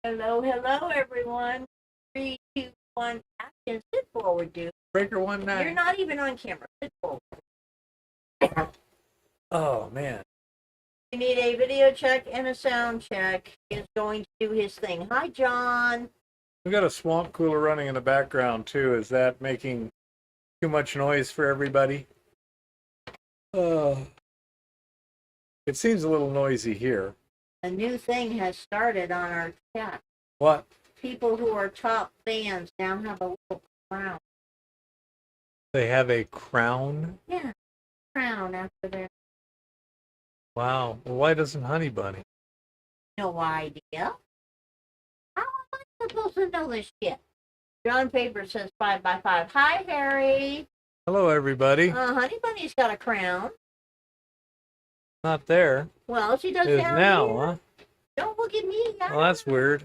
Hello, hello, everyone. 3, 2, 1, action. Sit forward, dude. Breaker 19. You're not even on camera. Sit forward. Oh, man. We need a video check and a sound check. He's going to do his thing. Hi, John. We got a swamp cooler running in the background, too. Is that making too much noise for everybody? It seems a little noisy here. A new thing has started on our chat. What? People who are top fans now have a little crown. They have a crown? Yeah, crown after their... Wow. Well, why doesn't Honey Bunny? No idea. How am I supposed to know this shit? John Paper says 5x5. Hi, Harry. Hello, everybody. Honey Bunny's got a crown. Not there. Well, she does It is down now, here. huh? Don't look at me. Well, that's weird.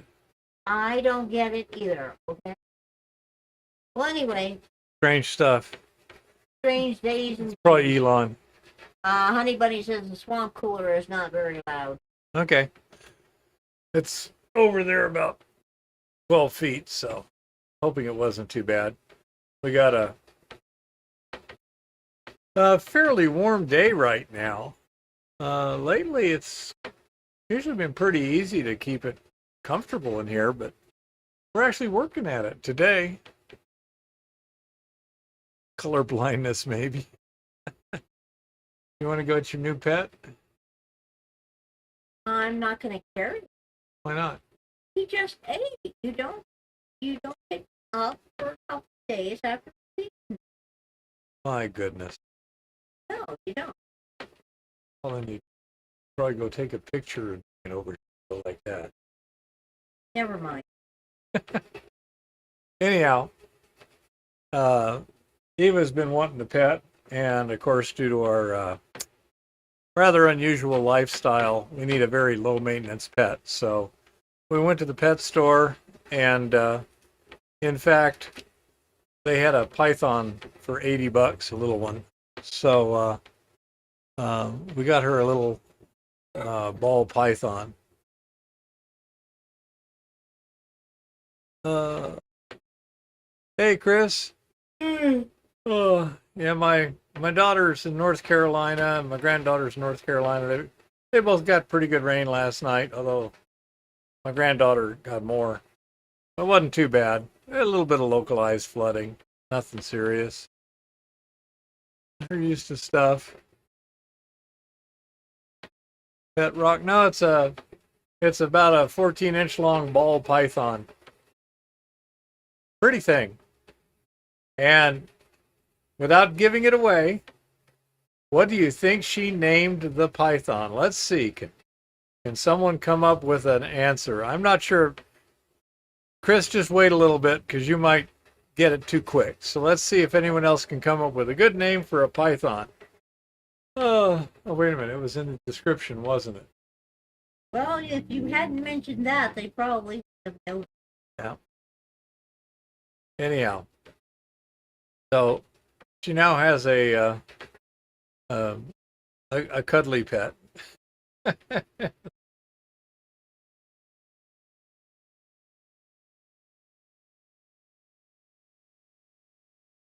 I don't get it either, okay? Well, anyway, Strange stuff. strange days and... Probably Elon. Honey Bunny says the swamp cooler is not very loud. Okay. It's over there about 12 feet, so hoping it wasn't too bad. We got a fairly warm day right now. Lately, it's usually been pretty easy to keep it comfortable in here, but we're actually working at it today. Color blindness, maybe. You want to go get your new pet? I'm not going to carry it. Why not? He just ate. You don't pick up for a couple days after eating. My goodness. No, you don't. Well, then you probably go take a picture and over like that. Never mind. Anyhow, Eva's been wanting a pet, and of course, due to our rather unusual lifestyle, we need a very low maintenance pet. So we went to the pet store, and in fact, they had a python for $80, a little one. So we got her a little ball python. Hey, Chris. Oh, yeah, my daughter's in North Carolina, and my granddaughter's in North Carolina. They both got pretty good rain last night, although my granddaughter got more. It wasn't too bad. A little bit of localized flooding. Nothing serious. They're used to stuff. Pet rock. No, it's about a 14-inch long ball python. Pretty thing. And without giving it away, what do you think she named the python? Let's see. Can someone come up with an answer? I'm not sure. Chris, just wait a little bit because you might get it too quick. So let's see if anyone else can come up with a good name for a python. Oh, wait a minute. It was in the description, wasn't it? Well, if you hadn't mentioned that, they probably would have known. Yeah. Anyhow, so she now has a cuddly pet.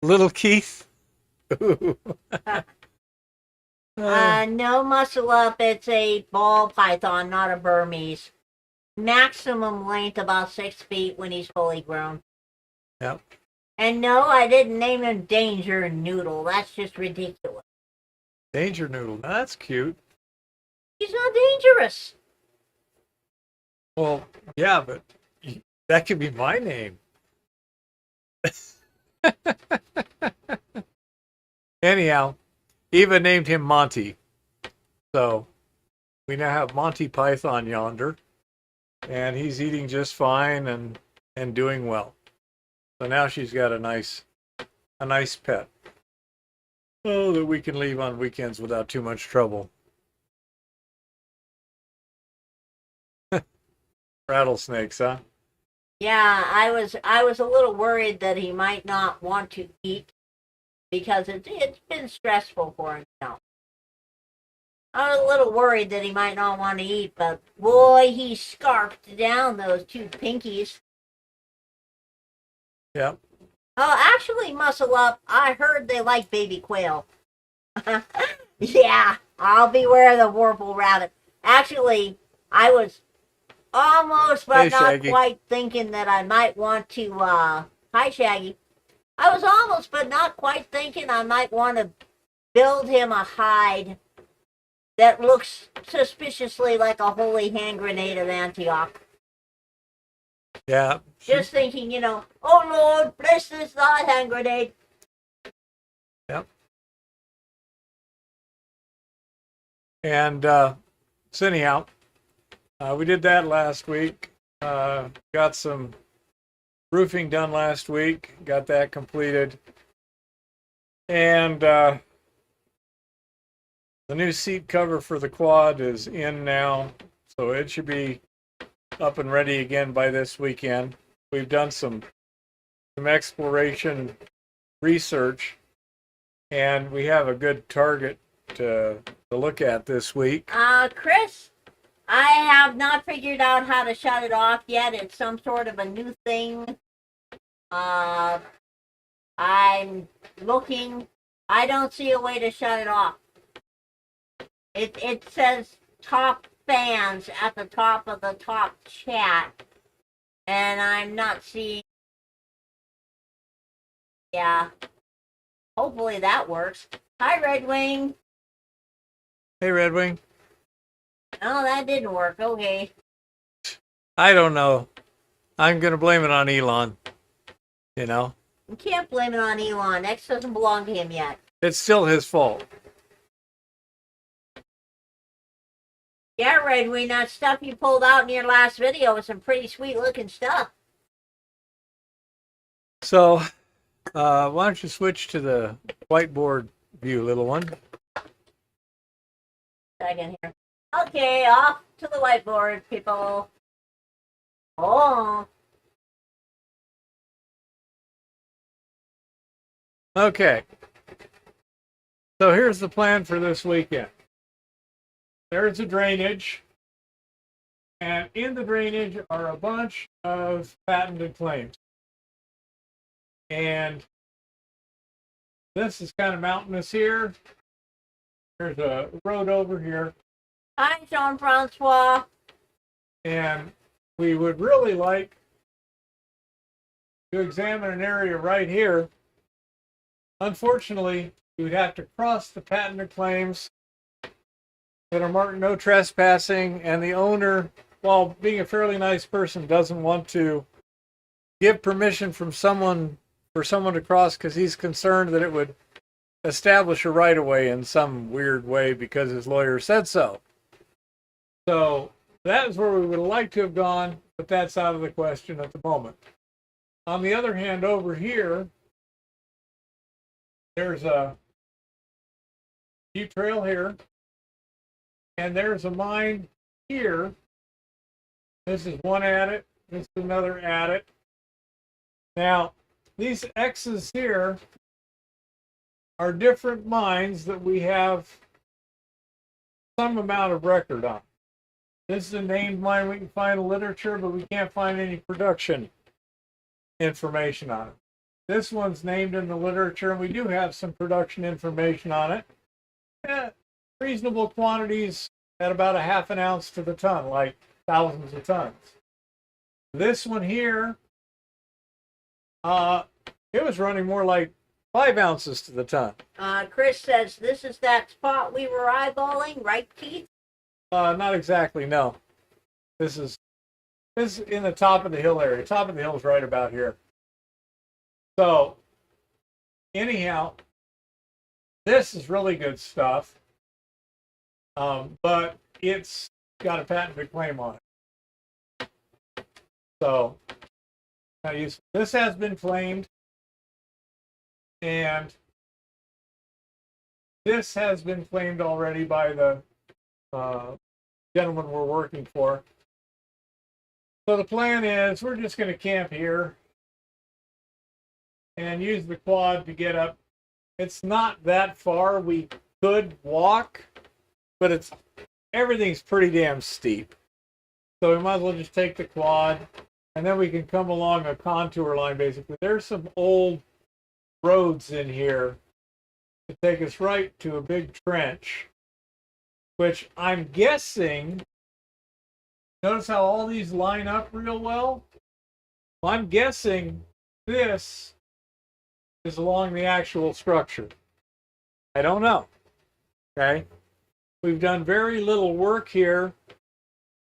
Little Keith. No, muscle up. It's a ball python, not a Burmese. Maximum length about 6 feet when he's fully grown. Yep. And no, I didn't name him Danger Noodle. That's just ridiculous. Danger Noodle. That's cute. He's not dangerous. Well, yeah, but that could be my name. Anyhow, Eva named him Monty. So we now have Monty Python yonder, and he's eating just fine and doing well. So now she's got a nice pet. Oh, that we can leave on weekends without too much trouble. Rattlesnakes, huh? Yeah, I was a little worried that he might not want to eat because it's been stressful for him now. I was a little worried that he might not want to eat, but boy, he scarfed down those two pinkies. Yep. Oh, actually, Muscle Up, I heard they like baby quail. Yeah, I'll beware the Warble Rabbit. Actually, I was almost but Hey, not Shaggy. quite thinking that I might want to, hi, Shaggy. I was almost but not quite thinking I might want to build him a hide that looks suspiciously like a holy hand grenade of Antioch. Yeah. Just thinking, oh Lord, bless this thy hand grenade. Yep. And so anyhow, we did that last week. Got some roofing done last week. Got that completed. And the new seat cover for the quad is in now. So it should be up and ready again by this weekend. We've done some exploration research, and we have a good target to look at this week. Chris, I have not figured out how to shut it off yet. It's some sort of a new thing. I'm looking. I don't see a way to shut it off. It says top fans at the top of the top chat, and I'm not seeing. Yeah. Hopefully that works. Hi, Red Wing. Hey, Red Wing. Oh, that didn't work. Okay. I don't know. I'm going to blame it on Elon. You know? You can't blame it on Elon. X doesn't belong to him yet. It's still his fault. Yeah, Red Wing, that stuff you pulled out in your last video was some pretty sweet looking stuff. So, why don't you switch to the whiteboard view, little one? Second here. Okay, off to the whiteboard, people. Oh. Okay. So here's the plan for this weekend. There's a drainage, and in the drainage are a bunch of patented claims. And this is kind of mountainous here. There's a road over here. Hi, Jean-Francois. And we would really like to examine an area right here. Unfortunately, we would have to cross the patented claims that are marked no trespassing, and the owner, while being a fairly nice person, doesn't want to give permission from someone for someone to cross because he's concerned that it would establish a right-of-way in some weird way because his lawyer said so. So that is where we would like to have gone, but that's out of the question at the moment. On the other hand, over here, there's a jeep trail here, and there's a mine here. This is one adit. This is another adit. Now, these X's here are different mines that we have some amount of record on. This is a named mine we can find in literature, but we can't find any production information on it. This one's named in the literature, and we do have some production information on it. Reasonable quantities at about a half an ounce to the ton, like thousands of tons. This one here, it was running more like 5 ounces to the ton. Chris says this is that spot we were eyeballing, right, Keith? Not exactly, no. This is in the top of the hill area. Top of the hill is right about here. So, anyhow, this is really good stuff. But it's got a patented claim on it. So, this has been claimed, and this has been claimed already by the gentleman we're working for. So the plan is we're just going to camp here and use the quad to get up. It's not that far. We could walk but everything's pretty damn steep. So we might as well just take the quad, and then we can come along a contour line, basically. There's some old roads in here to take us right to a big trench, which I'm guessing, notice how all these line up real well? Well, I'm guessing this is along the actual structure. I don't know. Okay? We've done very little work here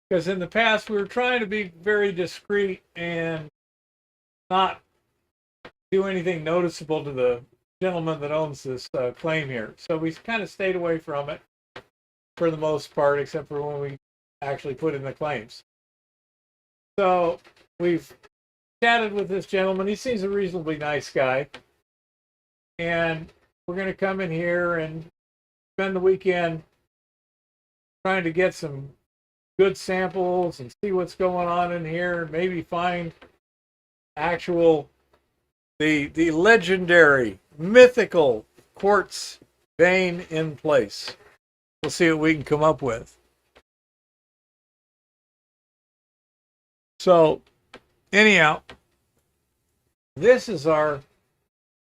because in the past we were trying to be very discreet and not do anything noticeable to the gentleman that owns this claim here. So we kind of stayed away from it for the most part, except for when we actually put in the claims. So we've chatted with this gentleman. He seems a reasonably nice guy. And we're going to come in here and spend the weekend trying to get some good samples and see what's going on in here, and maybe find actual the legendary mythical quartz vein in place. We'll see what we can come up with. So anyhow, this is our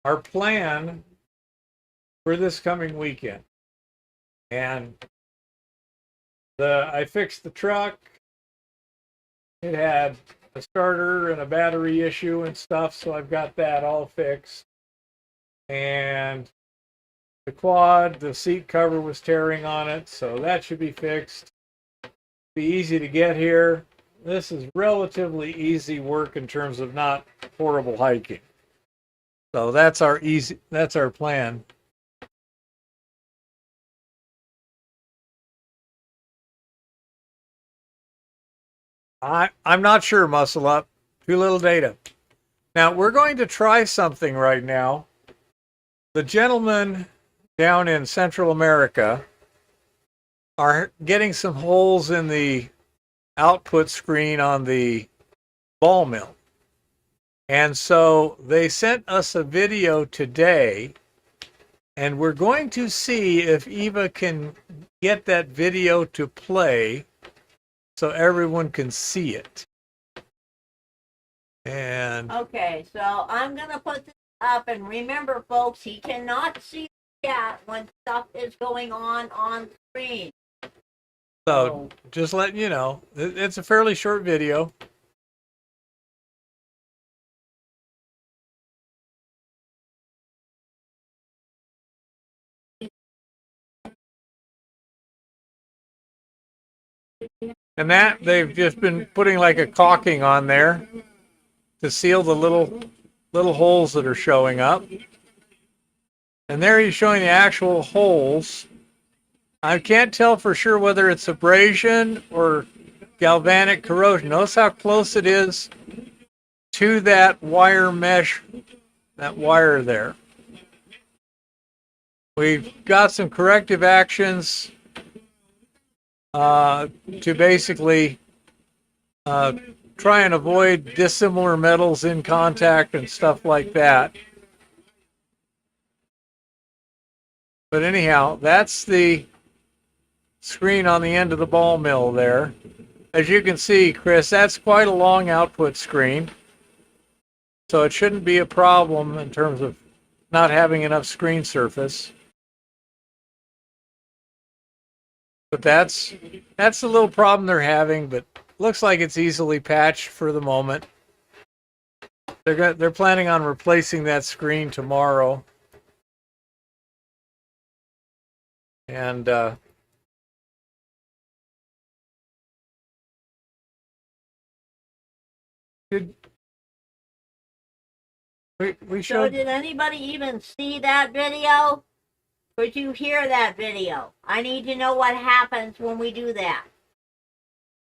plan for this coming weekend. And I fixed the truck. It had a starter and a battery issue and stuff, so I've got that all fixed. And the quad, the seat cover was tearing on it, so that should be fixed. Be easy to get here. This is relatively easy work in terms of not horrible hiking. So that's our plan. I'm not sure, Muscle Up. Too little data. Now, we're going to try something right now. The gentlemen down in Central America are getting some holes in the output screen on the ball mill. And so they sent us a video today, and we're going to see if Eva can get that video to play so everyone can see it. And okay, so I'm going to put this up, and remember, folks, he cannot see the chat when stuff is going on screen. So just letting you know, it's a fairly short video. And that they've just been putting like a caulking on there to seal the little holes that are showing up. And there he's showing the actual holes. I can't tell for sure whether it's abrasion or galvanic corrosion. Notice how close it is to that wire mesh, that wire there. We've got some corrective actions to basically try and avoid dissimilar metals in contact and stuff like that. But anyhow, that's the screen on the end of the ball mill there. As you can see, Chris, that's quite a long output screen. So it shouldn't be a problem in terms of not having enough screen surface. But that's a little problem they're having, but looks like it's easily patched for the moment. They're planning on replacing that screen tomorrow. And we showed. So did anybody even see that video? Could you hear that video? I need to know what happens when we do that.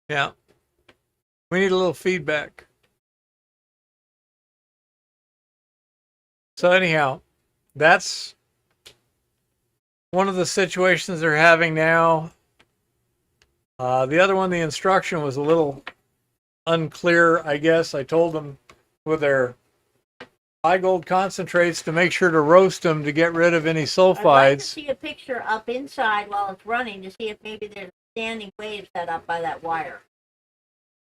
Yeah. We need a little feedback. So anyhow, that's one of the situations they're having now. The other one, the instruction was a little unclear, I guess. I told them with their high gold concentrates to make sure to roast them to get rid of any I'd like to sulfides. see a picture up inside while it's running to see if maybe there's a standing wave set up by that wire.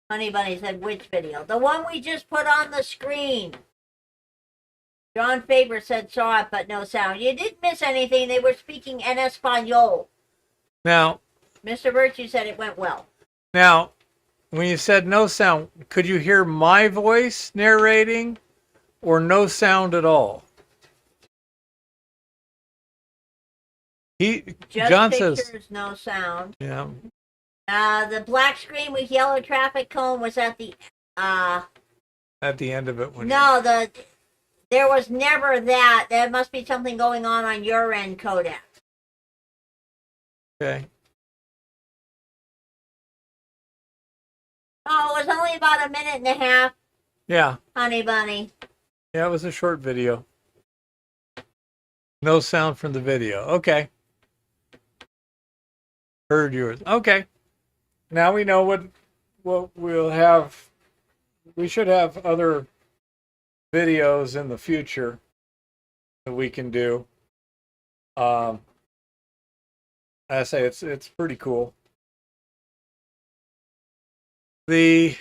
Honey Bunny said, which video? The one we just put on the screen. John Faber said, saw it, but no sound. You didn't miss anything. They were speaking en español. Now, Mr. Virtue said it went well. Now, when you said no sound, could you hear my voice narrating or no sound at all? Just John pictures, says, no sound. yeah. The black screen with yellow traffic cone was at the At the end of it. There was never that. There must be something going on your end, Kodak. Okay. Oh, it was only about a minute and a half. Yeah. Honey Bunny. Yeah, it was a short video. No sound from the video. Okay. Heard yours. Okay. Now we know what we'll have. We should have other videos in the future that we can do. I say it's pretty cool. The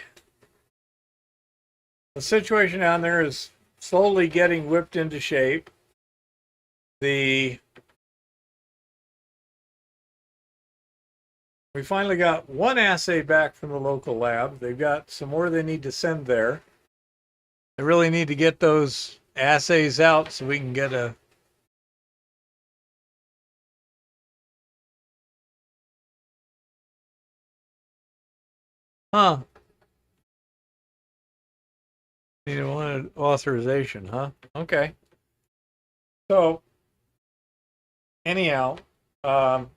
situation down there is slowly getting whipped into shape. We finally got one assay back from the local lab. They've got some more they need to send there. They really need to get those assays out so we can get a need one authorization, huh? Okay. So anyhow, still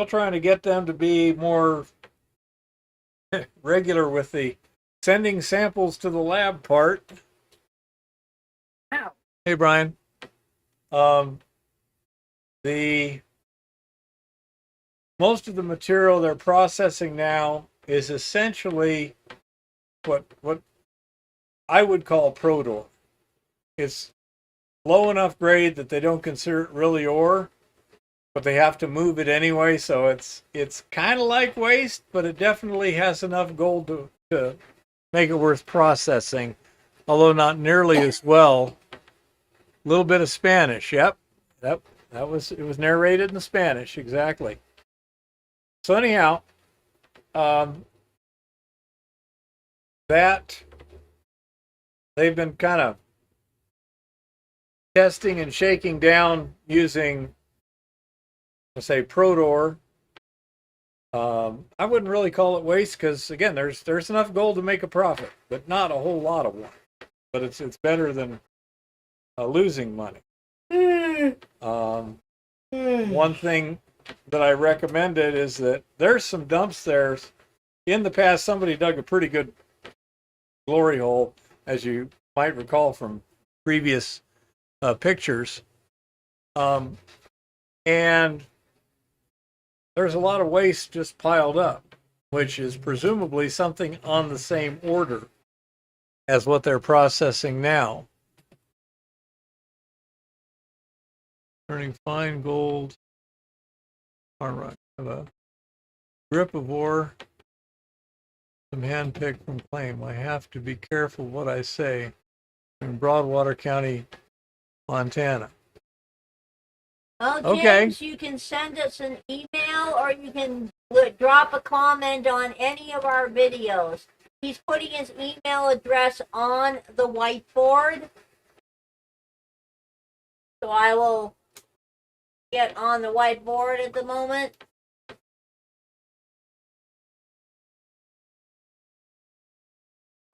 trying to get them to be more regular with the sending samples to the lab part. Ow. Hey, Brian. The most of the material they're processing now is essentially what I would call proto. It's low enough grade that they don't consider it really ore, but they have to move it anyway, so it's kind of like waste, but it definitely has enough gold to make it worth processing, although not nearly as well. A little bit of Spanish. Yep. It was narrated in Spanish, exactly. So anyhow, that they've been kind of testing and shaking down using, let's say, protor. I wouldn't really call it waste because, again, there's enough gold to make a profit, but not a whole lot of one. But it's better than losing money. One thing that I recommended is that there's some dumps there. In the past, somebody dug a pretty good glory hole, as you might recall from previous pictures. And there's a lot of waste just piled up, which is presumably something on the same order as what they're processing now. Turning fine gold. All right. Have a grip of ore. Some hand-picked from claim. I have to be careful what I say. In Broadwater County, Montana. Well, James, you can send us an email or you can drop a comment on any of our videos. He's putting his email address on the whiteboard. So I will get on the whiteboard at the moment.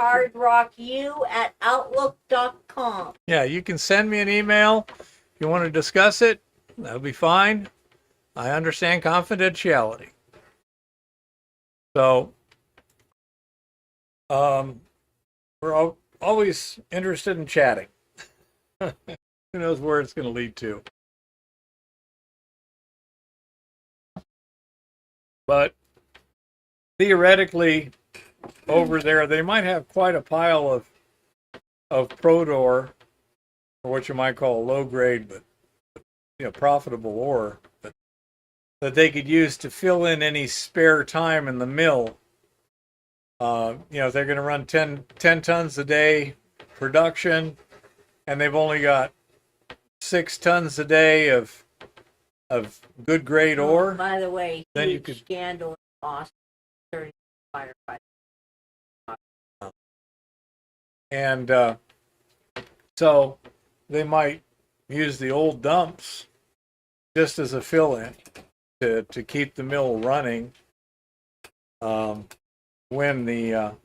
hardrocku@outlook.com. Yeah, you can send me an email if you want to discuss it. That'll be fine. I understand confidentiality. So, we're always interested in chatting. Who knows where it's going to lead to? But theoretically, over there, they might have quite a pile of Prodor, or what you might call low grade, but profitable ore that they could use to fill in any spare time in the mill. If they're going to run 10 tons a day production, and they've only got 6 tons a day of good grade ore. By the way, then huge you could scandal in Austin, 30 firefighters. And so they might use the old dumps just as a fill-in to keep the mill running when the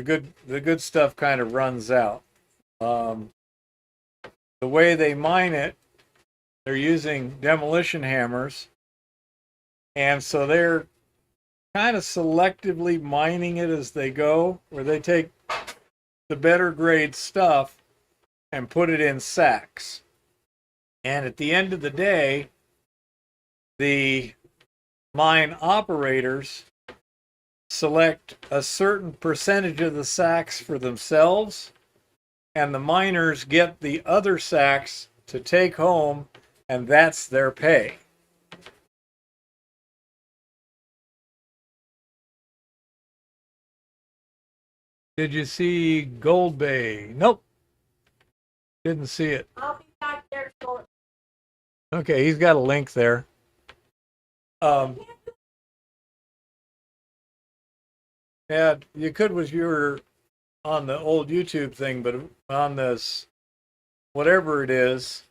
good stuff kind of runs out. The way they mine it, they're using demolition hammers, and so they're kind of selectively mining it as they go, where they take the better grade stuff and put it in sacks. And at the end of the day, the mine operators select a certain percentage of the sacks for themselves, and the miners get the other sacks to take home, and that's their pay. Did you see Gold Bay? Nope. Didn't see it. I'll be back there shortly. Okay, he's got a link there. Yeah, you could with your on the old YouTube thing, but on this, whatever it is,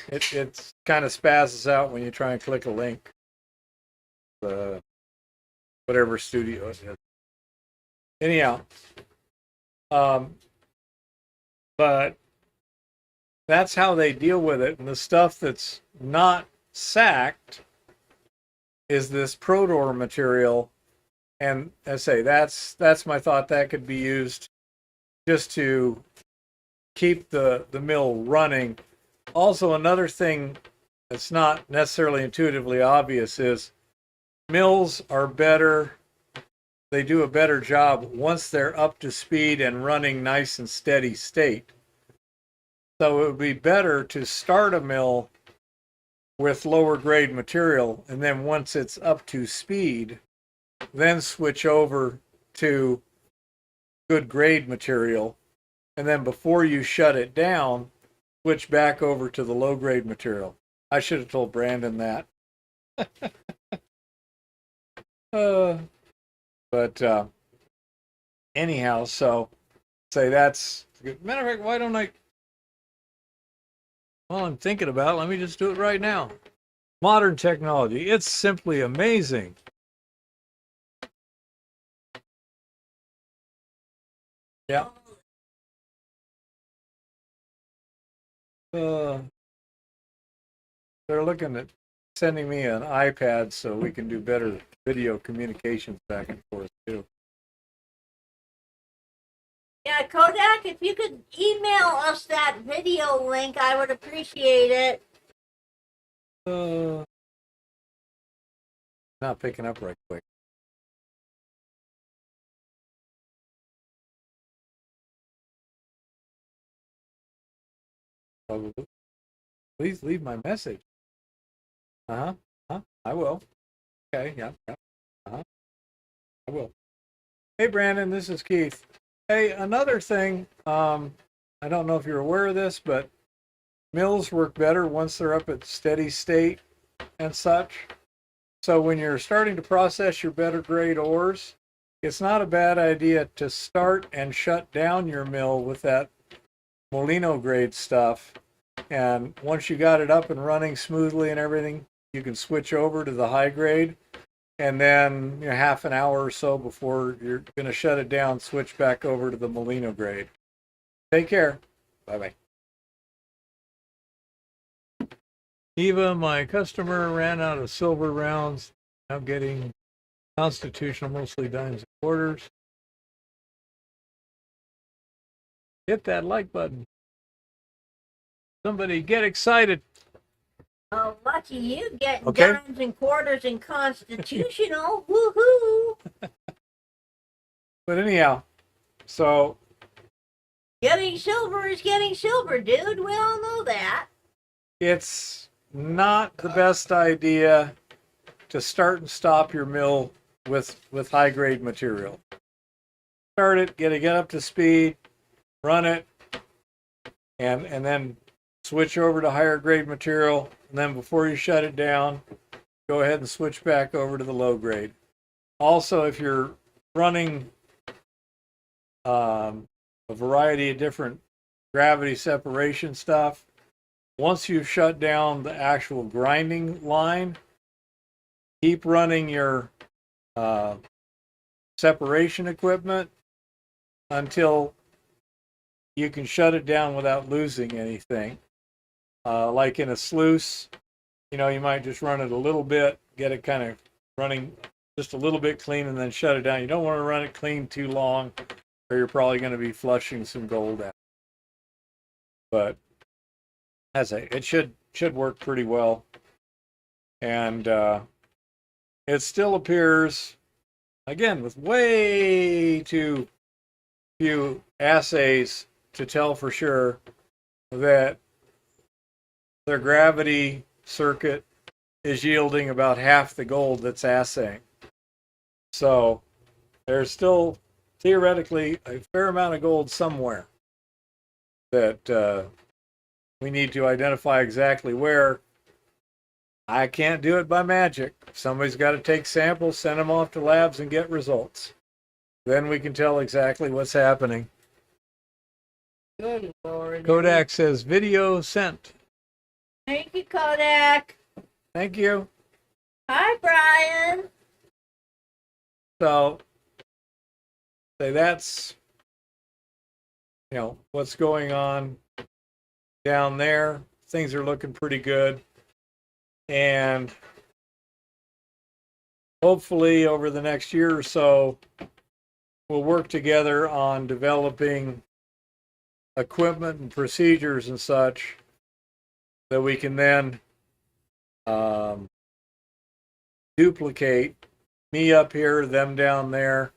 it's kind of spazzes out when you try and click a link. Whatever studio it is. Anyhow, but that's how they deal with it. And the stuff that's not sacked is this Prodor material. And I say that's my thought. That could be used just to keep the mill running. Also, another thing that's not necessarily intuitively obvious is mills are better. They do a better job once they're up to speed and running nice and steady state. So it would be better to start a mill with lower grade material, and then once it's up to speed, then switch over to good grade material. And then before you shut it down, switch back over to the low grade material. I should have told Brandon that. But anyhow, so say that's good. Matter of fact, why don't I? Well, I'm thinking about it. Let me just do it right now. Modern technology. It's simply amazing. Yeah. They're looking at sending me an iPad so we can do better video communications back and forth too. Yeah, Kodak, if you could email us that video link, I would appreciate it. Not picking up right quick. Please leave my message. I will. Okay, yeah. I will. Hey, Brandon, this is Keith. Hey, another thing, I don't know if you're aware of this, but mills work better once they're up at steady state and such. So when you're starting to process your better grade ores, it's not a bad idea to start and shut down your mill with that Molino grade stuff. And once you got it up and running smoothly and everything, you can switch over to the high grade. And then half an hour or so before you're going to shut it down, switch back over to the Molino grade. Take care. Bye-bye. Eva, my customer, ran out of silver rounds. Now getting constitutional, mostly dimes and quarters. Hit that like button. Somebody get excited. Oh, lucky you getting dimes and quarters and constitutional. Woohoo! But anyhow, so Getting silver is getting silver, dude. We all know that. It's not the best idea to start and stop your mill with high grade material. Start it, get up to speed, run it, and then switch over to higher grade material. And then before you shut it down, go ahead and switch back over to the low grade. Also, if you're running a variety of different gravity separation stuff, once you've shut down the actual grinding line, keep running your separation equipment until you can shut it down without losing anything. Like in a sluice, you might just run it a little bit, get it kind of running just a little bit clean, and then shut it down. You don't want to run it clean too long, or you're probably going to be flushing some gold out. But as it should work pretty well, and it still appears, again, with way too few assays to tell for sure, that their gravity circuit is yielding about half the gold that's assaying. So there's still theoretically a fair amount of gold somewhere that we need to identify exactly where. I can't do it by magic. Somebody's got to take samples, send them off to labs, and get results. Then we can tell exactly what's happening. Good Lord. Kodak says video sent. Thank you, Kodak. Thank you. Hi, Brian. So, that's, what's going on down there. Things are looking pretty good. And hopefully over the next year or so, we'll work together on developing equipment and procedures and such that we can then duplicate, me up here, them down there,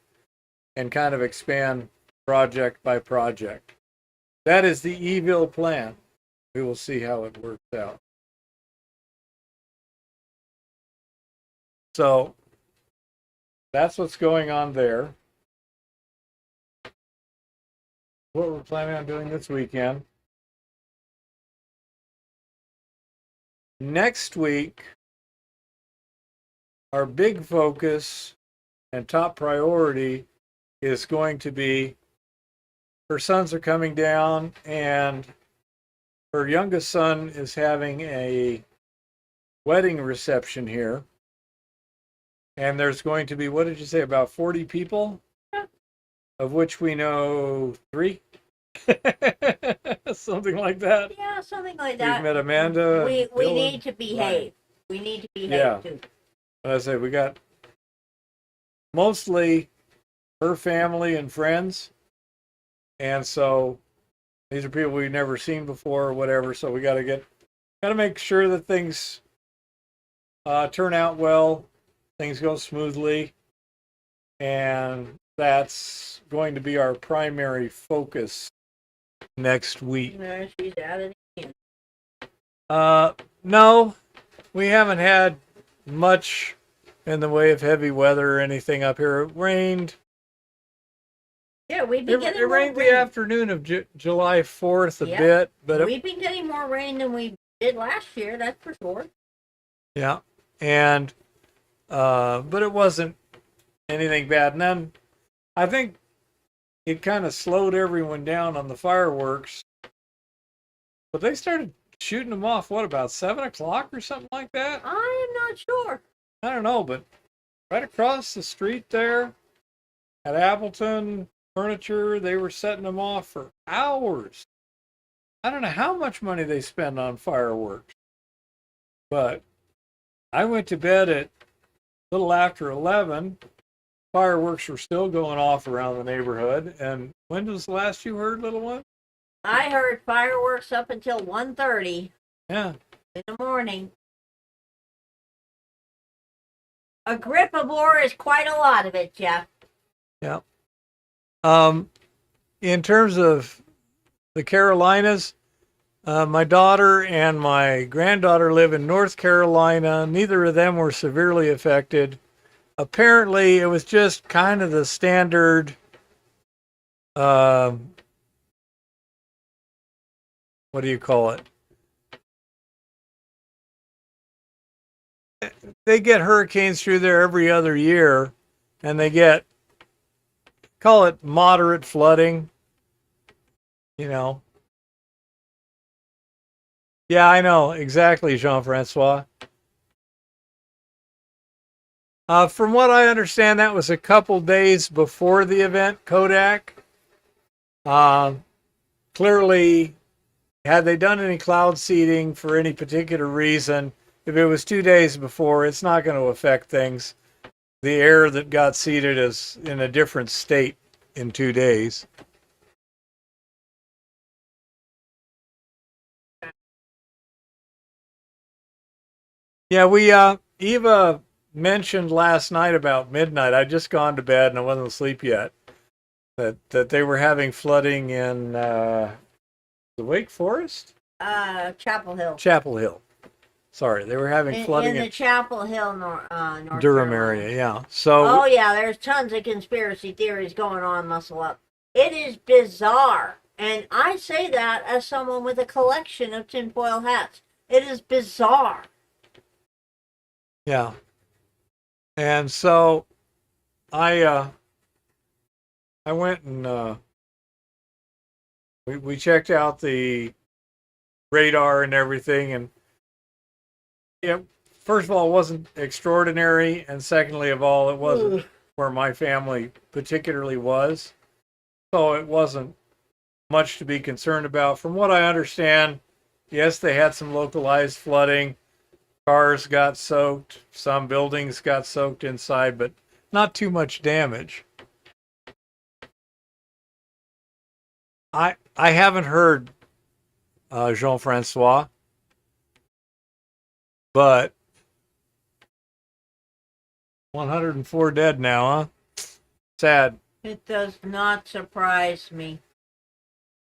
and kind of expand project by project. That is the evil plan. We will see how it works out. So that's what's going on there. What we're planning on doing this weekend. Next week, our big focus and top priority is going to be her sons are coming down, and her youngest son is having a wedding reception here. And there's going to be, what did you say, about 40 people? Yeah. Of which we know 3? Something like that. Yeah, something like that. We've met Amanda. We need to behave. Right. We need to behave, too. But I say, we got mostly her family and friends. And so these are people we've never seen before or whatever. So we got to make sure that things turn out well. Things go smoothly, and that's going to be our primary focus next week. No, she's out of the No, we haven't had much in the way of heavy weather or anything up here. It rained. Yeah, we've been getting it more rained rain. The afternoon of July 4th a bit, but we've been getting more rain than we did last year. That's for sure. Yeah, and but it wasn't anything bad. And then I think it kind of slowed everyone down on the fireworks. But they started shooting them off, about 7 o'clock or something like that? I am not sure. I don't know, but right across the street there at Appleton Furniture, they were setting them off for hours. I don't know how much money they spend on fireworks. But I went to bed at a little after 11. Fireworks were still going off around the neighborhood. And when was the last you heard, little one? I heard fireworks up until 1:30. Yeah. In the morning. A grip of ore is quite a lot of it, Jeff. Yeah. In terms of the Carolinas. My daughter and my granddaughter live in North Carolina. Neither of them were severely affected. Apparently, it was just kind of the standard, what do you call it? They get hurricanes through there every other year, and they get, call it moderate flooding, you know. Yeah, I know, exactly, Jean-Francois. From what I understand, that was a couple days before the event, Kodak. Clearly, had they done any cloud seeding for any particular reason, if it was 2 days before, it's not going to affect things. The air that got seeded is in a different state in 2 days. Yeah, Eva mentioned last night about midnight. I'd just gone to bed and I wasn't asleep yet. That they were having flooding in the Wake Forest? Chapel Hill. Chapel Hill. Sorry, they were having flooding in the Chapel Hill, North Durham Carolina. area. Yeah. So. Oh yeah, there's tons of conspiracy theories going on. Muscle up. It is bizarre, and I say that as someone with a collection of tinfoil hats. It is bizarre. Yeah. And so, I went and we checked out the radar and everything, and yeah, first of all, it wasn't extraordinary, and secondly of all, it wasn't where my family particularly was, so it wasn't much to be concerned about. From what I understand, yes, they had some localized flooding. Cars got soaked, some buildings got soaked inside, but not too much damage. I haven't heard Jean-Francois, but 104 dead now, huh? Sad. It does not surprise me.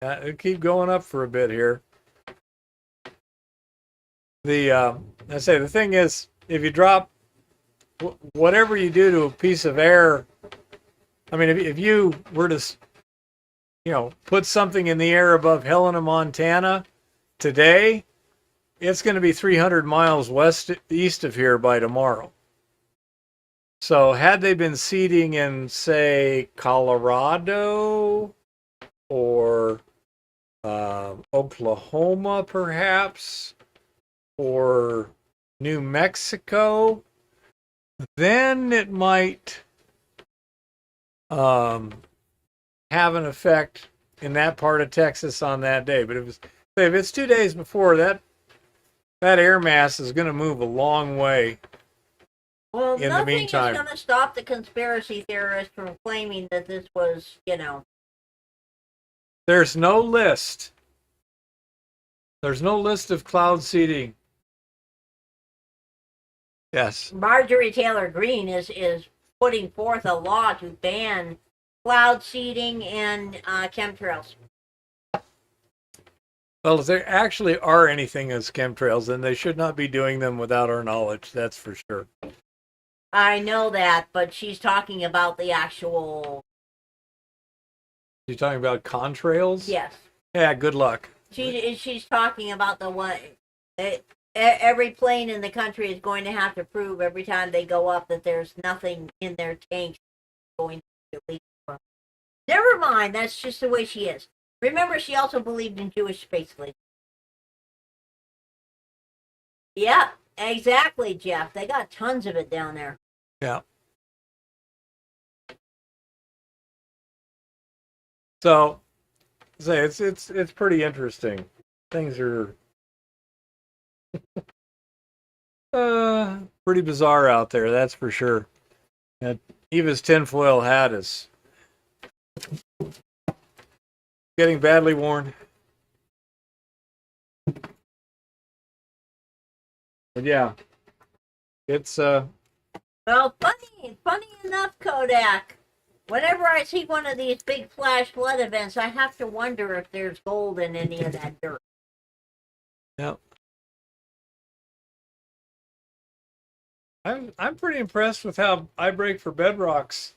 It'll keep going up for a bit here. I say the thing is, if you drop whatever you do to a piece of air, I mean, if you were to, put something in the air above Helena, Montana today, it's going to be 300 miles east of here by tomorrow. So had they been seeding in, say, Colorado or Oklahoma, perhaps, or New Mexico, then it might have an effect in that part of Texas on that day. But if it's 2 days before, that air mass is going to move a long way. Well, in the meantime, nothing is going to stop the conspiracy theorists from claiming that this was, There's no list. There's no list of cloud seeding. Yes. Marjorie Taylor Greene is putting forth a law to ban cloud seeding and chemtrails. Well, if there actually are anything as chemtrails, then they should not be doing them without our knowledge. That's for sure. I know that, but she's talking about the actual... You're talking about contrails? Yes. Yeah, good luck. She's talking about the one... Every plane in the country is going to have to prove every time they go up that there's nothing in their tanks going to leak from. Never mind, that's just the way she is. Remember, she also believed in Jewish space fleet. Yeah, exactly, Jeff. They got tons of it down there. Yeah. So, it's pretty interesting. Things are pretty bizarre out there, that's for sure. And Eva's tinfoil hat is getting badly worn. But yeah, it's Well, funny enough, Kodak. Whenever I see one of these big flash flood events, I have to wonder if there's gold in any of that dirt. Yep. I'm pretty impressed with how I Break for Bedrock's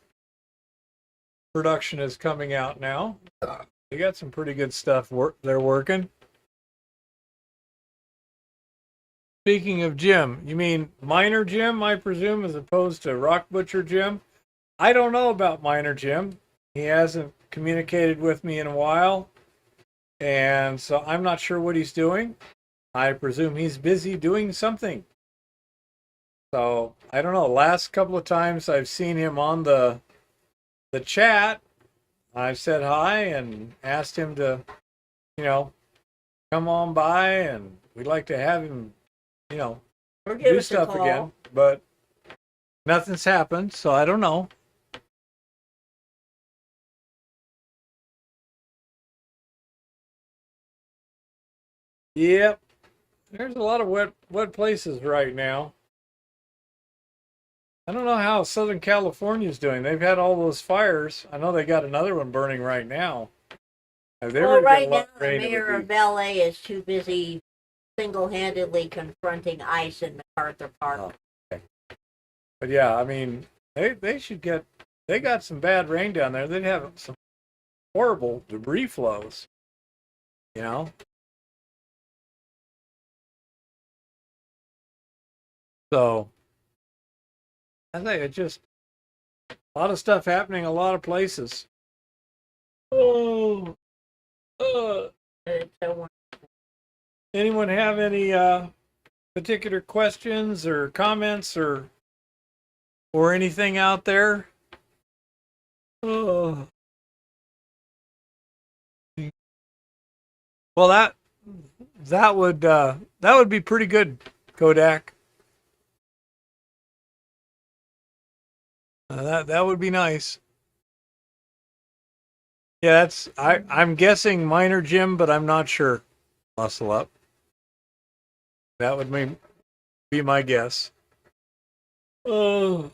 production is coming out now. They got some pretty good stuff they're working. Speaking of Jim, you mean Miner Jim, I presume, as opposed to Rock Butcher Jim? I don't know about Miner Jim. He hasn't communicated with me in a while, and so I'm not sure what he's doing. I presume he's busy doing something. So I don't know. Last couple of times I've seen him on the chat, I've said hi and asked him to, come on by, and we'd like to have him, do stuff again. But nothing's happened, so I don't know. Yep. There's a lot of wet places right now. I don't know how Southern California's doing. They've had all those fires. I know they got another one burning right now. Well, right now, the mayor of LA is too busy single-handedly confronting ICE in MacArthur Park. Oh, okay. But yeah, I mean, they should get. They got some bad rain down there. They'd have some horrible debris flows. So I think it's just a lot of stuff happening, a lot of places. Oh, anyone have any particular questions or comments or anything out there? Oh. Well, that would be pretty good, Kodak. That would be nice. Yeah, I'm guessing Miner Jim, but I'm not sure. Muscle up. That would be my guess. Oh.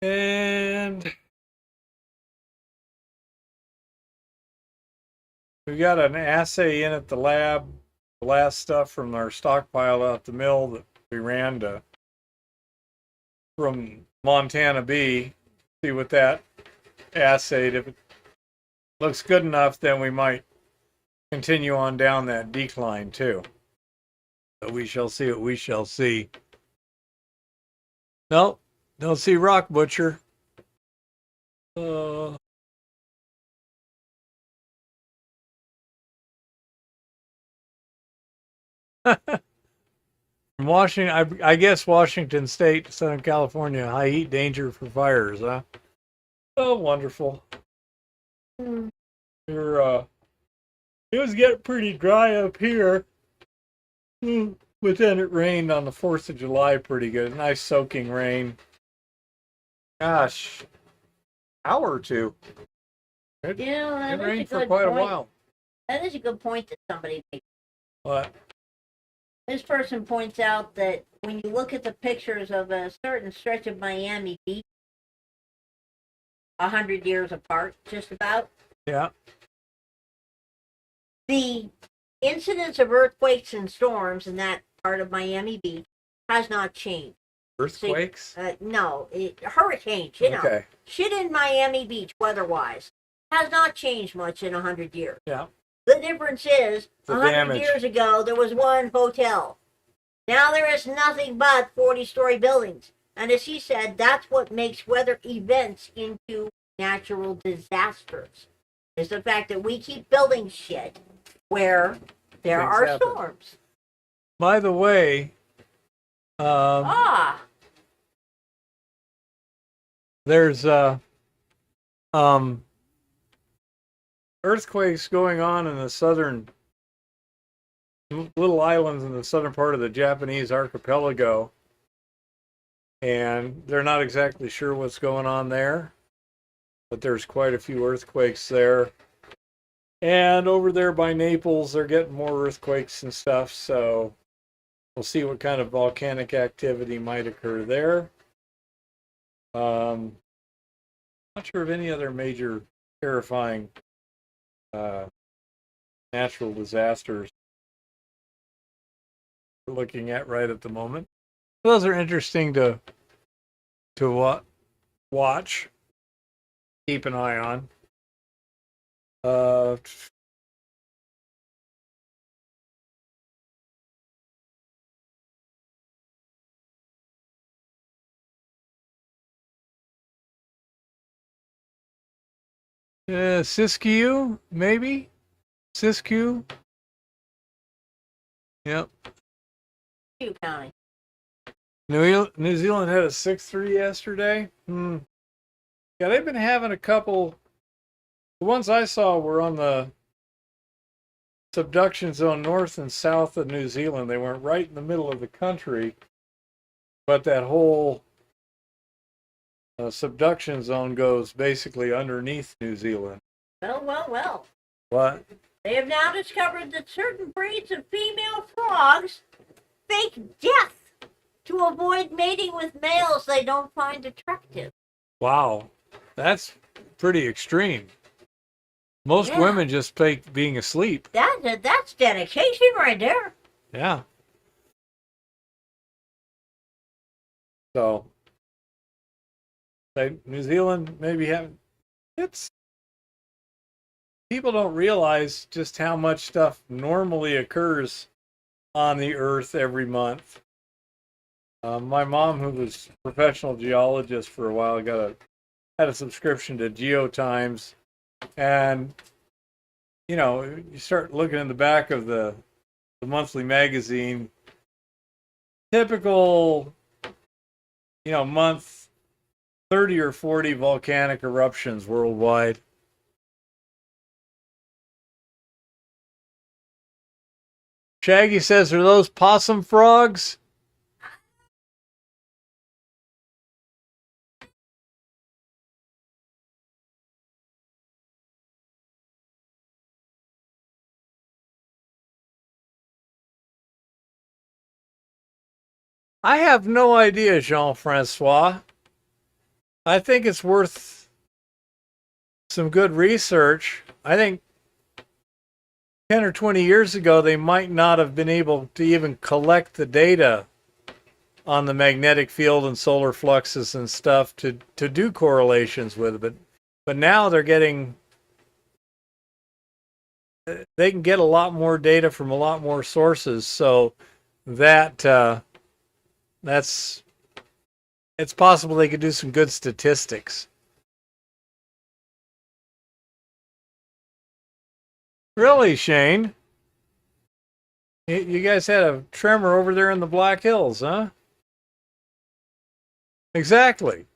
And we got an assay in at the lab. The last stuff from our stockpile out the mill that we ran from Montana B. See what that assayed. If it looks good enough, then we might continue on down that decline too. But we shall see what we shall see. Nope, don't see Rock Butcher. From Washington, I guess Washington State, Southern California, high heat danger for fires, huh? Oh, wonderful. It was getting pretty dry up here. But then it rained on the 4th of July pretty good. Nice soaking rain. Gosh, hour or two. It rained for quite a while. That is a good point that somebody made. What? This person points out that when you look at the pictures of a certain stretch of Miami Beach, 100 years apart, just about. Yeah. The incidence of earthquakes and storms in that part of Miami Beach has not changed. Earthquakes? No, hurricanes, Okay. Shit in Miami Beach, weather-wise, has not changed much in 100 years. Yeah. The difference is, The 100 damage. years ago, there was one hotel. Now there is nothing but 40-story buildings. And as he said, that's what makes weather events into natural disasters. Is the fact that we keep building shit where there Things are happen. storms. By the way, there's earthquakes going on in the southern little islands in the southern part of the Japanese archipelago, and they're not exactly sure what's going on there, but there's quite a few earthquakes there. And over there by Naples, they're getting more earthquakes and stuff, so we'll see what kind of volcanic activity might occur there. Not sure of any other major terrifying natural disasters we're looking at right at the moment. Those are interesting to watch, keep an eye on. Siskiyou, maybe? Siskiyou? Yep. County. New Zealand had a 6-3 yesterday. Yeah, they've been having a couple. The ones I saw were on the subduction zone north and south of New Zealand. They weren't right in the middle of the country, but that whole subduction zone goes basically underneath New Zealand. Well. What? They have now discovered that certain breeds of female frogs fake death to avoid mating with males they don't find attractive. Wow, that's pretty extreme. Most women just fake being asleep. That's dedication right there. Yeah. So, New Zealand maybe haven't. It's people don't realize just how much stuff normally occurs on the Earth every month. My mom, who was a professional geologist for a while, had a subscription to GeoTimes, and you start looking in the back of the monthly magazine. Typical, month 30 or 40 volcanic eruptions worldwide. Shaggy says, are those possum frogs? I have no idea, Jean-Francois. I think it's worth some good research. I think 10 or 20 years ago, they might not have been able to even collect the data on the magnetic field and solar fluxes and stuff to do correlations with it. But now they can get a lot more data from a lot more sources. So it's possible they could do some good statistics. Really, Shane? You guys had a tremor over there in the Black Hills, huh? Exactly.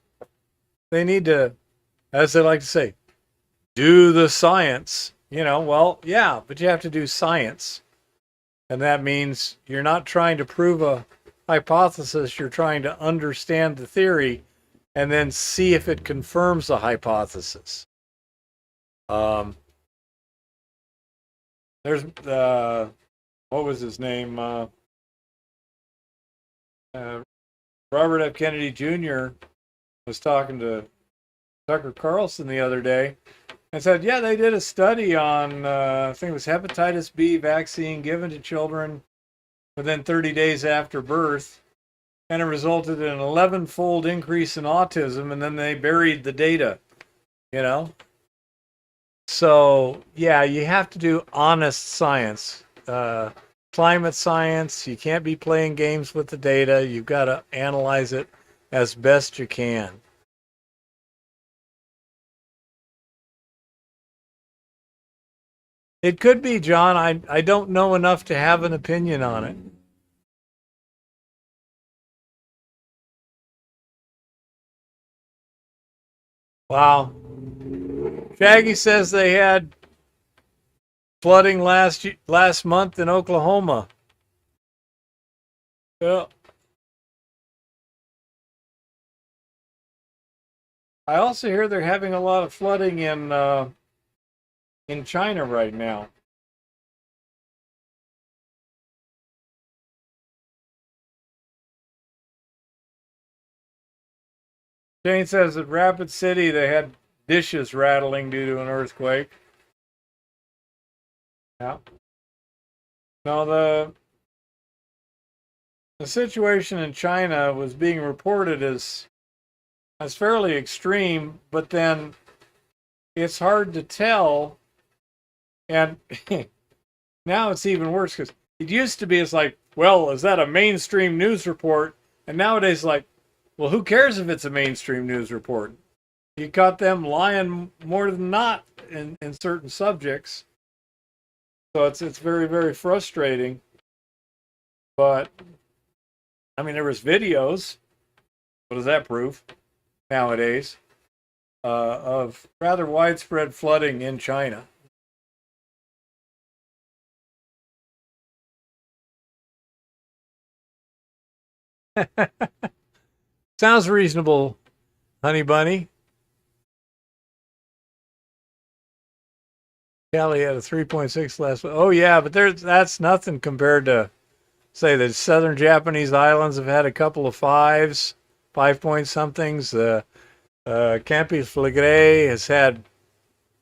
They need to, as they like to say, do the science. Well, yeah, but you have to do science. And that means you're not trying to prove a hypothesis, you're trying to understand the theory and then see if it confirms a hypothesis. There's what was his name? Robert F. Kennedy Jr. was talking to Tucker Carlson the other day and said, yeah, they did a study on, I think it was hepatitis B vaccine given to children within 30 days after birth, and it resulted in an 11-fold increase in autism, and then they buried the data, So, yeah, you have to do honest science. Climate science, you can't be playing games with the data. You've got to analyze it as best you can. It could be, John. I don't know enough to have an opinion on it. Wow. Shaggy says they had flooding last month in Oklahoma. Yeah. I also hear they're having a lot of flooding in China right now. Jane says at Rapid City they had dishes rattling due to an earthquake. Yeah. Now the situation in China was being reported as fairly extreme, but then it's hard to tell. And now it's even worse because it used to be, it's like, well, is that a mainstream news report? And nowadays, like, well, who cares if it's a mainstream news report? You caught them lying more than not in certain subjects. So it's very, very frustrating. But, I mean, there was videos. What does that prove nowadays? Of rather widespread flooding in China. Sounds reasonable, honey bunny. Cali had a 3.6 last. Oh yeah, but that's nothing compared to, say, the southern Japanese islands have had a couple of fives, 5 point somethings. Campus Flegre has had a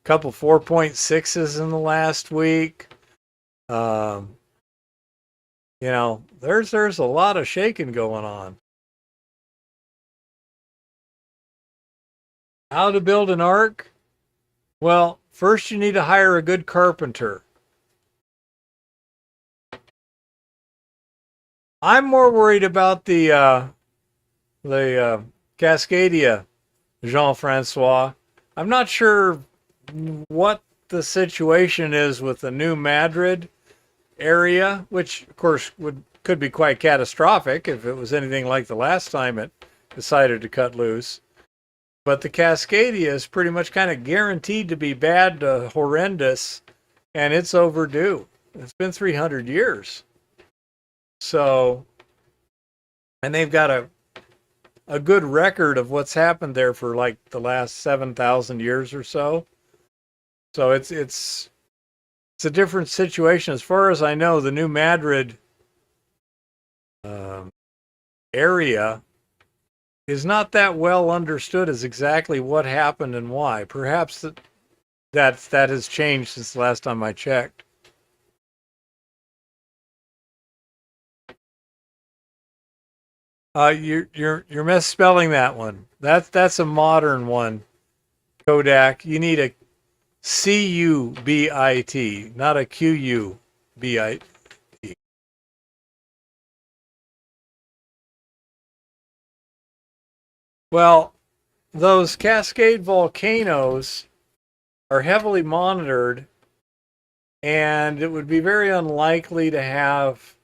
couple 4.6s in the last week. Um, there's a lot of shaking going on. How to build an ark? Well, first you need to hire a good carpenter. I'm more worried about the Cascadia, Jean-Francois. I'm not sure what the situation is with the New Madrid area, which of course could be quite catastrophic if it was anything like the last time it decided to cut loose. But the Cascadia is pretty much kind of guaranteed to be bad to horrendous, and it's overdue. It's been 300 years. So, and they've got a good record of what's happened there for like the last 7,000 years or so. So it's a different situation. As far as I know, the New Madrid area is not that well understood as exactly what happened and why. Perhaps that has changed since the last time I checked. You're misspelling that one. That's a modern one, Kodak. You need a Cubit, not a Qubit. Well, those Cascade volcanoes are heavily monitored, and it would be very unlikely to have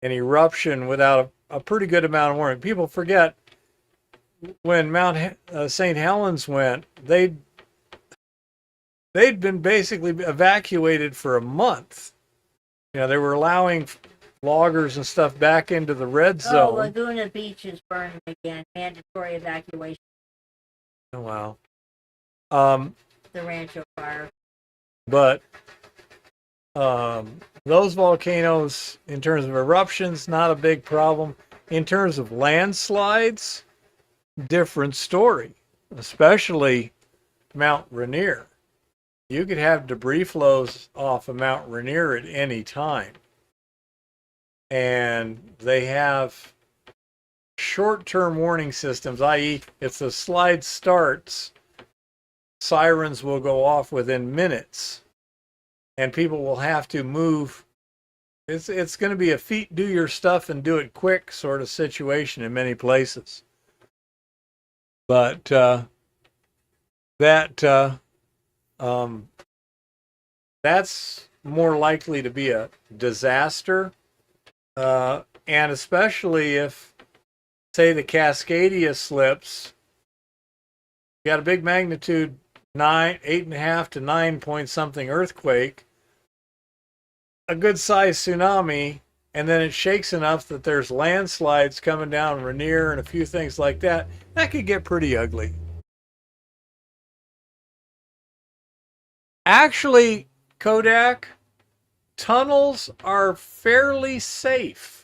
an eruption without a pretty good amount of warning. People forget when Mount St. Helens went, they'd been basically evacuated for a month. They were allowing loggers and stuff back into the red zone. Oh, Laguna Beach is burning again. Mandatory evacuation. Oh, wow. The Rancho fire. But those volcanoes, in terms of eruptions, not a big problem. In terms of landslides, different story, especially Mount Rainier. You could have debris flows off of Mount Rainier at any time. And they have short-term warning systems, i.e., if the slide starts, sirens will go off within minutes. And people will have to move. It's going to be a feet, do your stuff and do it quick sort of situation in many places. But that's more likely to be a disaster, and especially if, say, the Cascadia slips. You got a big magnitude 8.5 to 9 point something earthquake, a good sized tsunami, and then it shakes enough that there's landslides coming down Rainier and a few things like that. That could get pretty ugly. Actually, Kodak, tunnels are fairly safe.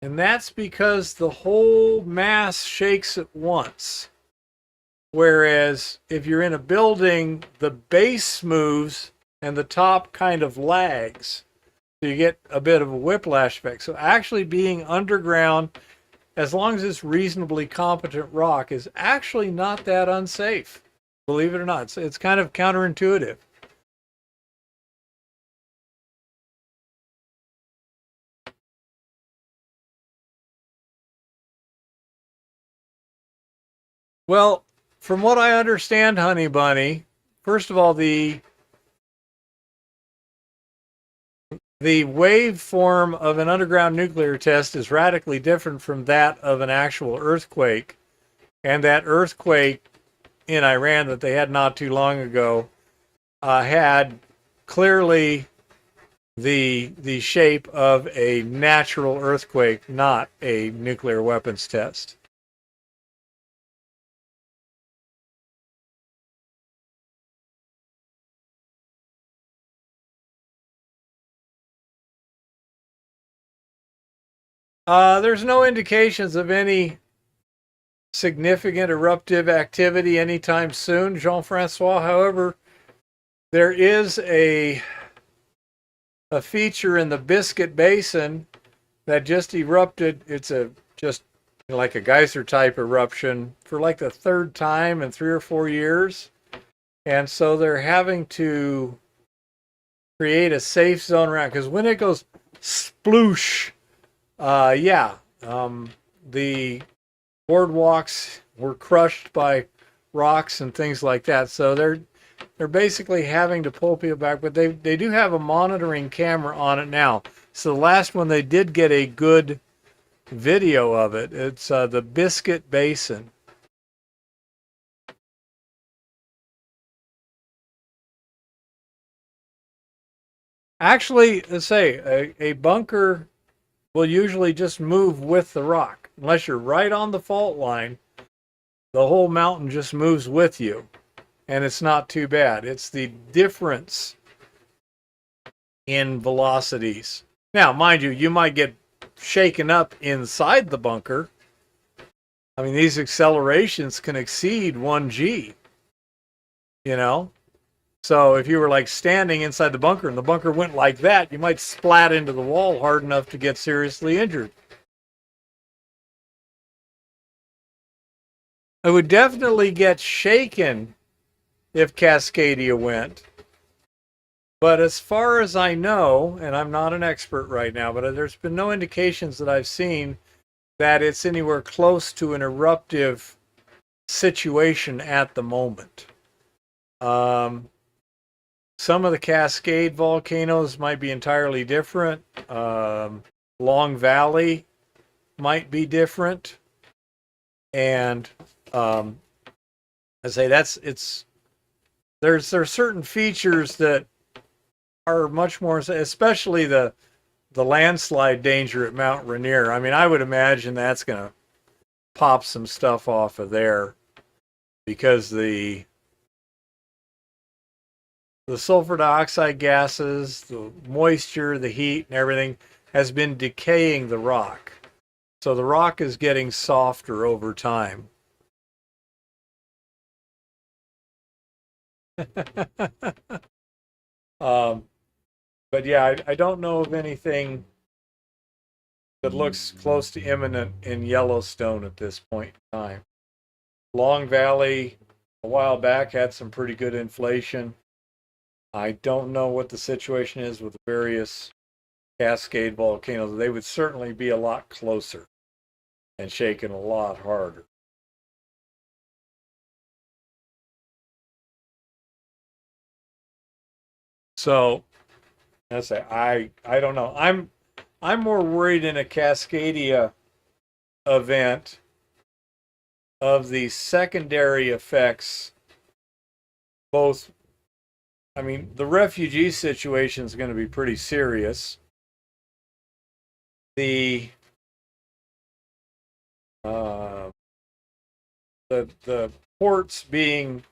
And that's because the whole mass shakes at once. Whereas if you're in a building, the base moves and the top kind of lags. So you get a bit of a whiplash effect. So actually being underground, as long as it's reasonably competent rock, is actually not that unsafe. Believe it or not. It's kind of counterintuitive. Well, from what I understand, Honey Bunny, first of all, the waveform of an underground nuclear test is radically different from that of an actual earthquake. And that earthquake in Iran that they had not too long ago had clearly the shape of a natural earthquake, not a nuclear weapons test. There's no indications of any significant eruptive activity anytime soon, Jean-Francois. However, there is a feature in the Biscuit Basin that just erupted. It's just like a geyser type eruption for like the third time in 3 or 4 years. And so they're having to create a safe zone around, because when it goes sploosh, the boardwalks were crushed by rocks and things like that. So they're basically having to pull people back, but they do have a monitoring camera on it now. So the last one they did get a good video of it. It's the Biscuit Basin. Actually, let's say a bunker will usually just move with the rock. Unless you're right on the fault line, the whole mountain just moves with you. And it's not too bad. It's the difference in velocities. Now, mind you, you might get shaken up inside the bunker. I mean, these accelerations can exceed 1G, you know? So if you were like standing inside the bunker and the bunker went like that, you might splat into the wall hard enough to get seriously injured. I would definitely get shaken if Cascadia went. But as far as I know, and I'm not an expert right now, but there's been no indications that I've seen that it's anywhere close to an eruptive situation at the moment. Some of the Cascade volcanoes might be entirely different. Long Valley might be different. And I say there's certain features that are much more, especially the landslide danger at Mount Rainier. I mean, I would imagine that's going to pop some stuff off of there, because the sulfur dioxide gases, the moisture, the heat, and everything has been decaying the rock. So the rock is getting softer over time. But yeah, I don't know of anything that looks close to imminent in Yellowstone at this point in time. Long Valley, a while back, had some pretty good inflation. I don't know what the situation is with the various Cascade volcanoes. They would certainly be a lot closer and shaken a lot harder. So, I don't know. I'm more worried in a Cascadia event of the secondary effects. Both, I mean, the refugee situation is going to be pretty serious. The ports being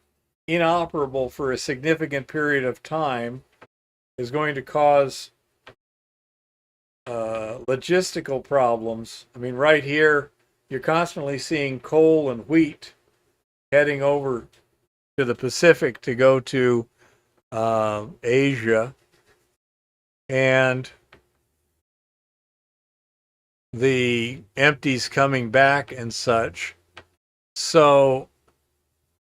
inoperable for a significant period of time is going to cause logistical problems. I mean, right here, you're constantly seeing coal and wheat heading over to the Pacific to go to Asia, and the empties coming back and such. So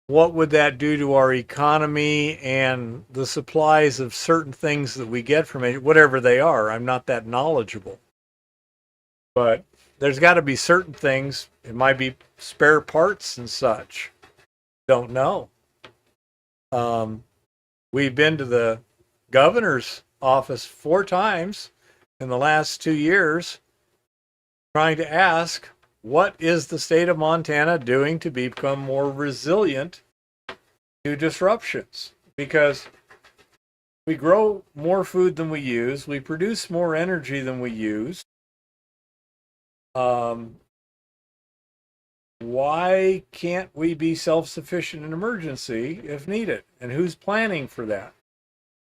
what would that do to our economy and the supplies of certain things that we get from it, whatever they are? I'm not that knowledgeable. But there's got to be certain things. It might be spare parts and such. Don't know. We've been to the governor's office 4 times in the last 2 years trying to ask, what is the state of Montana doing to become more resilient to disruptions? Because we grow more food than we use. We produce more energy than we use. Why can't we be self-sufficient in emergency if needed? And who's planning for that?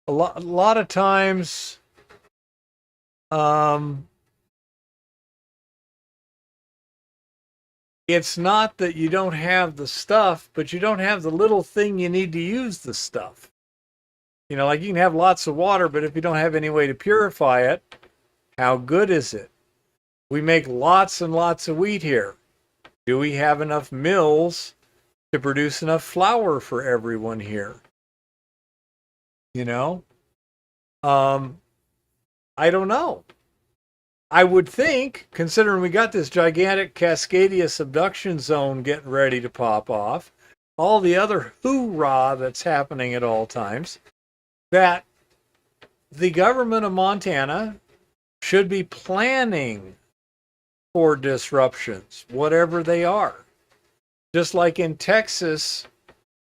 A lot of times, it's not that you don't have the stuff, but you don't have the little thing you need to use the stuff. You know, like you can have lots of water, but if you don't have any way to purify it, how good is it? We make lots and lots of wheat here. Do we have enough mills to produce enough flour for everyone here? You know? I don't know. I would think, considering we got this gigantic Cascadia subduction zone getting ready to pop off, all the other hoorah that's happening at all times, that the government of Montana should be planning for disruptions, whatever they are. Just like in Texas,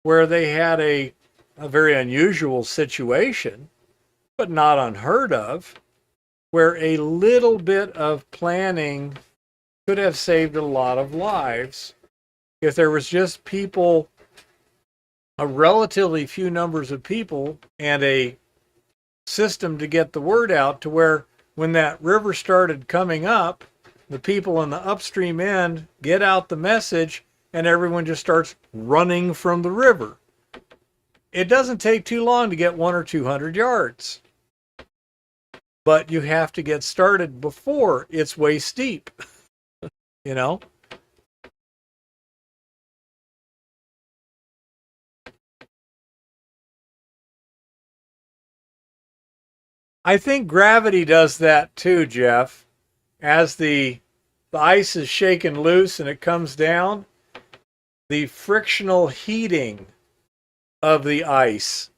where they had a very unusual situation, but not unheard of, where a little bit of planning could have saved a lot of lives if there was just people, a relatively few numbers of people, and a system to get the word out to where when that river started coming up, the people on the upstream end get out the message and everyone just starts running from the river. It doesn't take too long to get 100 or 200 yards. But you have to get started before it's way steep, you know? I think gravity does that too, Jeff. As the ice is shaken loose and it comes down, the frictional heating of the ice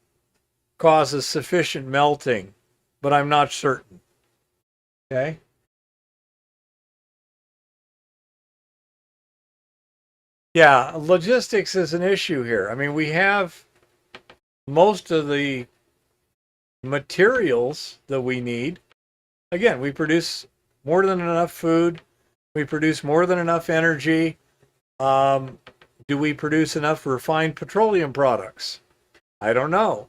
causes sufficient melting, but I'm not certain. Okay? Yeah, logistics is an issue here. I mean, we have most of the materials that we need. Again, we produce more than enough food. We produce more than enough energy. Do we produce enough refined petroleum products? I don't know.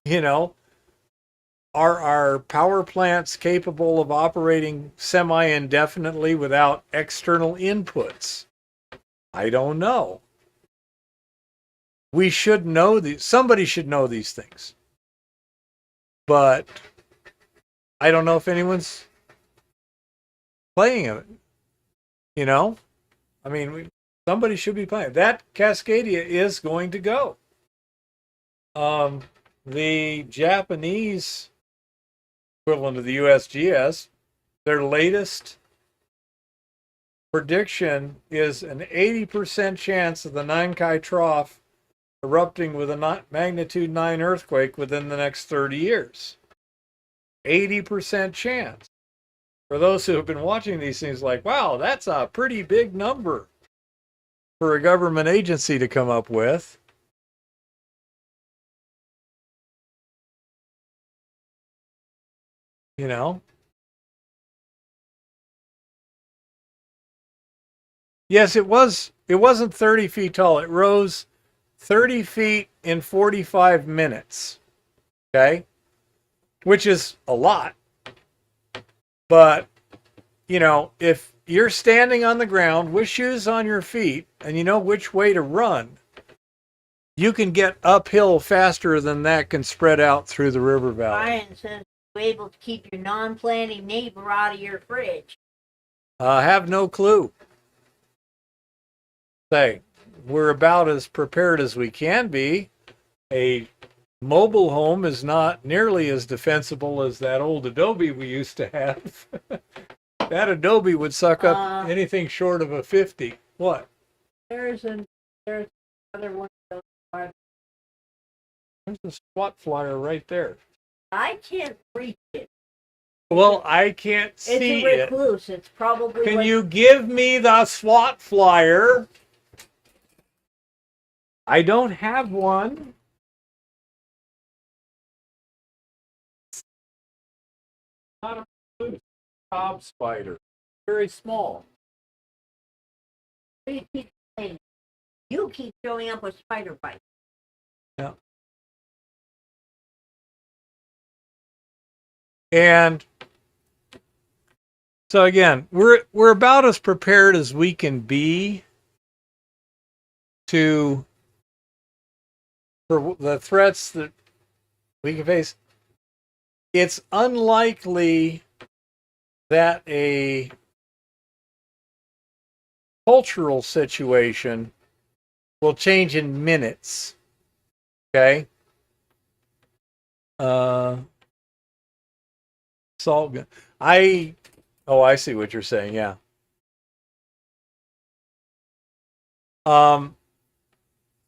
You know, are our power plants capable of operating semi-indefinitely without external inputs? I don't know. We should know these. Somebody should know these things. But I don't know if anyone's playing it. You know? I mean, somebody should be playing. That Cascadia is going to go. The Japanese equivalent of the USGS, their latest prediction is an 80% chance of the Nankai Trough erupting with a magnitude 9 earthquake within the next 30 years. 80% chance. For those who have been watching these things, like, wow, that's a pretty big number for a government agency to come up with. You know? Yes, it wasn't 30 feet tall. It rose 30 feet in 45 minutes. Okay? Which is a lot. But, you know, if you're standing on the ground with shoes on your feet and you know which way to run, you can get uphill faster than that can spread out through the river valley. Brian says you're able to keep your non-planning neighbor out of your fridge. I have no clue. Say, we're about as prepared as we can be. A mobile home is not nearly as defensible as that old adobe we used to have. That adobe would suck up anything short of a 50. What? There's another one of those. There's a SWAT flyer right there. I can't reach it. Well, I can't see it. It's a recluse. It's probably. Can you give me the SWAT flyer? I don't have one. Not a cob spider. Very small. You keep showing up with spider bites. Yeah. And so again, we're about as prepared as we can be for the threats that we can face. It's unlikely that a cultural situation will change in minutes. Okay? Salt gun. I see what you're saying, yeah.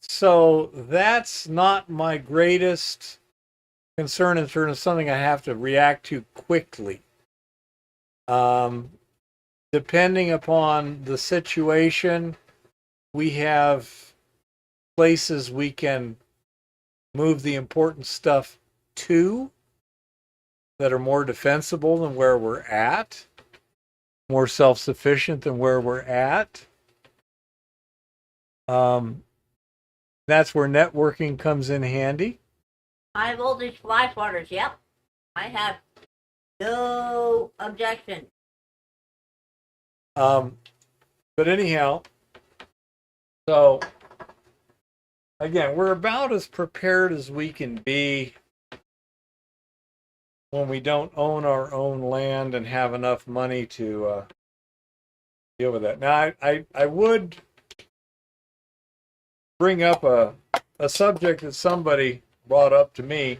So that's not my greatest concern in terms of something I have to react to quickly. Depending upon the situation, we have places we can move the important stuff to that are more defensible than where we're at, more self-sufficient than where we're at. That's where networking comes in handy. High voltage fly swatters, yep. I have no objection. But anyhow, so again, we're about as prepared as we can be when we don't own our own land and have enough money to deal with that. Now, I would bring up a subject that somebody brought up to me.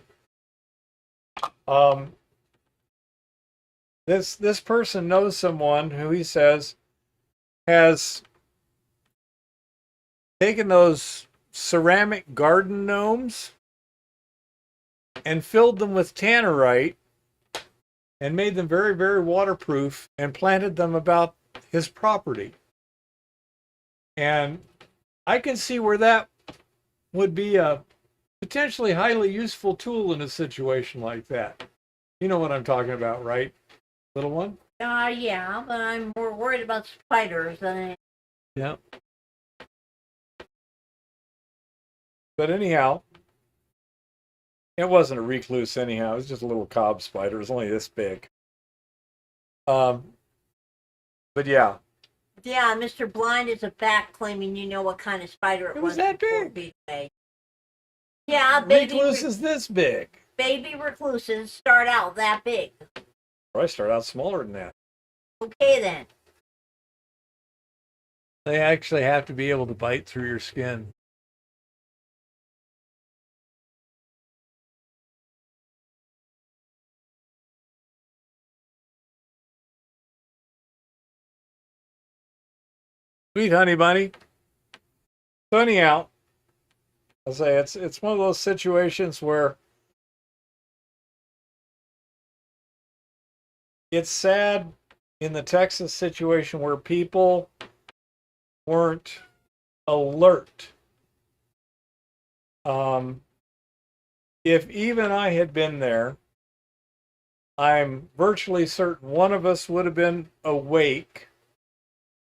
This person knows someone who he says has taken those ceramic garden gnomes and filled them with tannerite and made them very, very waterproof and planted them about his property. And I can see where that would be a potentially highly useful tool in a situation like that. You know what I'm talking about, right, little one? Yeah, but I'm more worried about spiders than. Yeah. But anyhow, it wasn't a recluse anyhow. It was just a little cob spider. It was only this big. But yeah. Yeah, Mr. Blind is a back claiming you know what kind of spider it was. That big. Yeah, recluse is this big. Baby recluses start out that big. Probably start out smaller than that. Okay then. They actually have to be able to bite through your skin. Sweet honey bunny. So anyhow, I'll say it's one of those situations where it's sad in the Texas situation where people weren't alert. If even I had been there, I'm virtually certain one of us would have been awake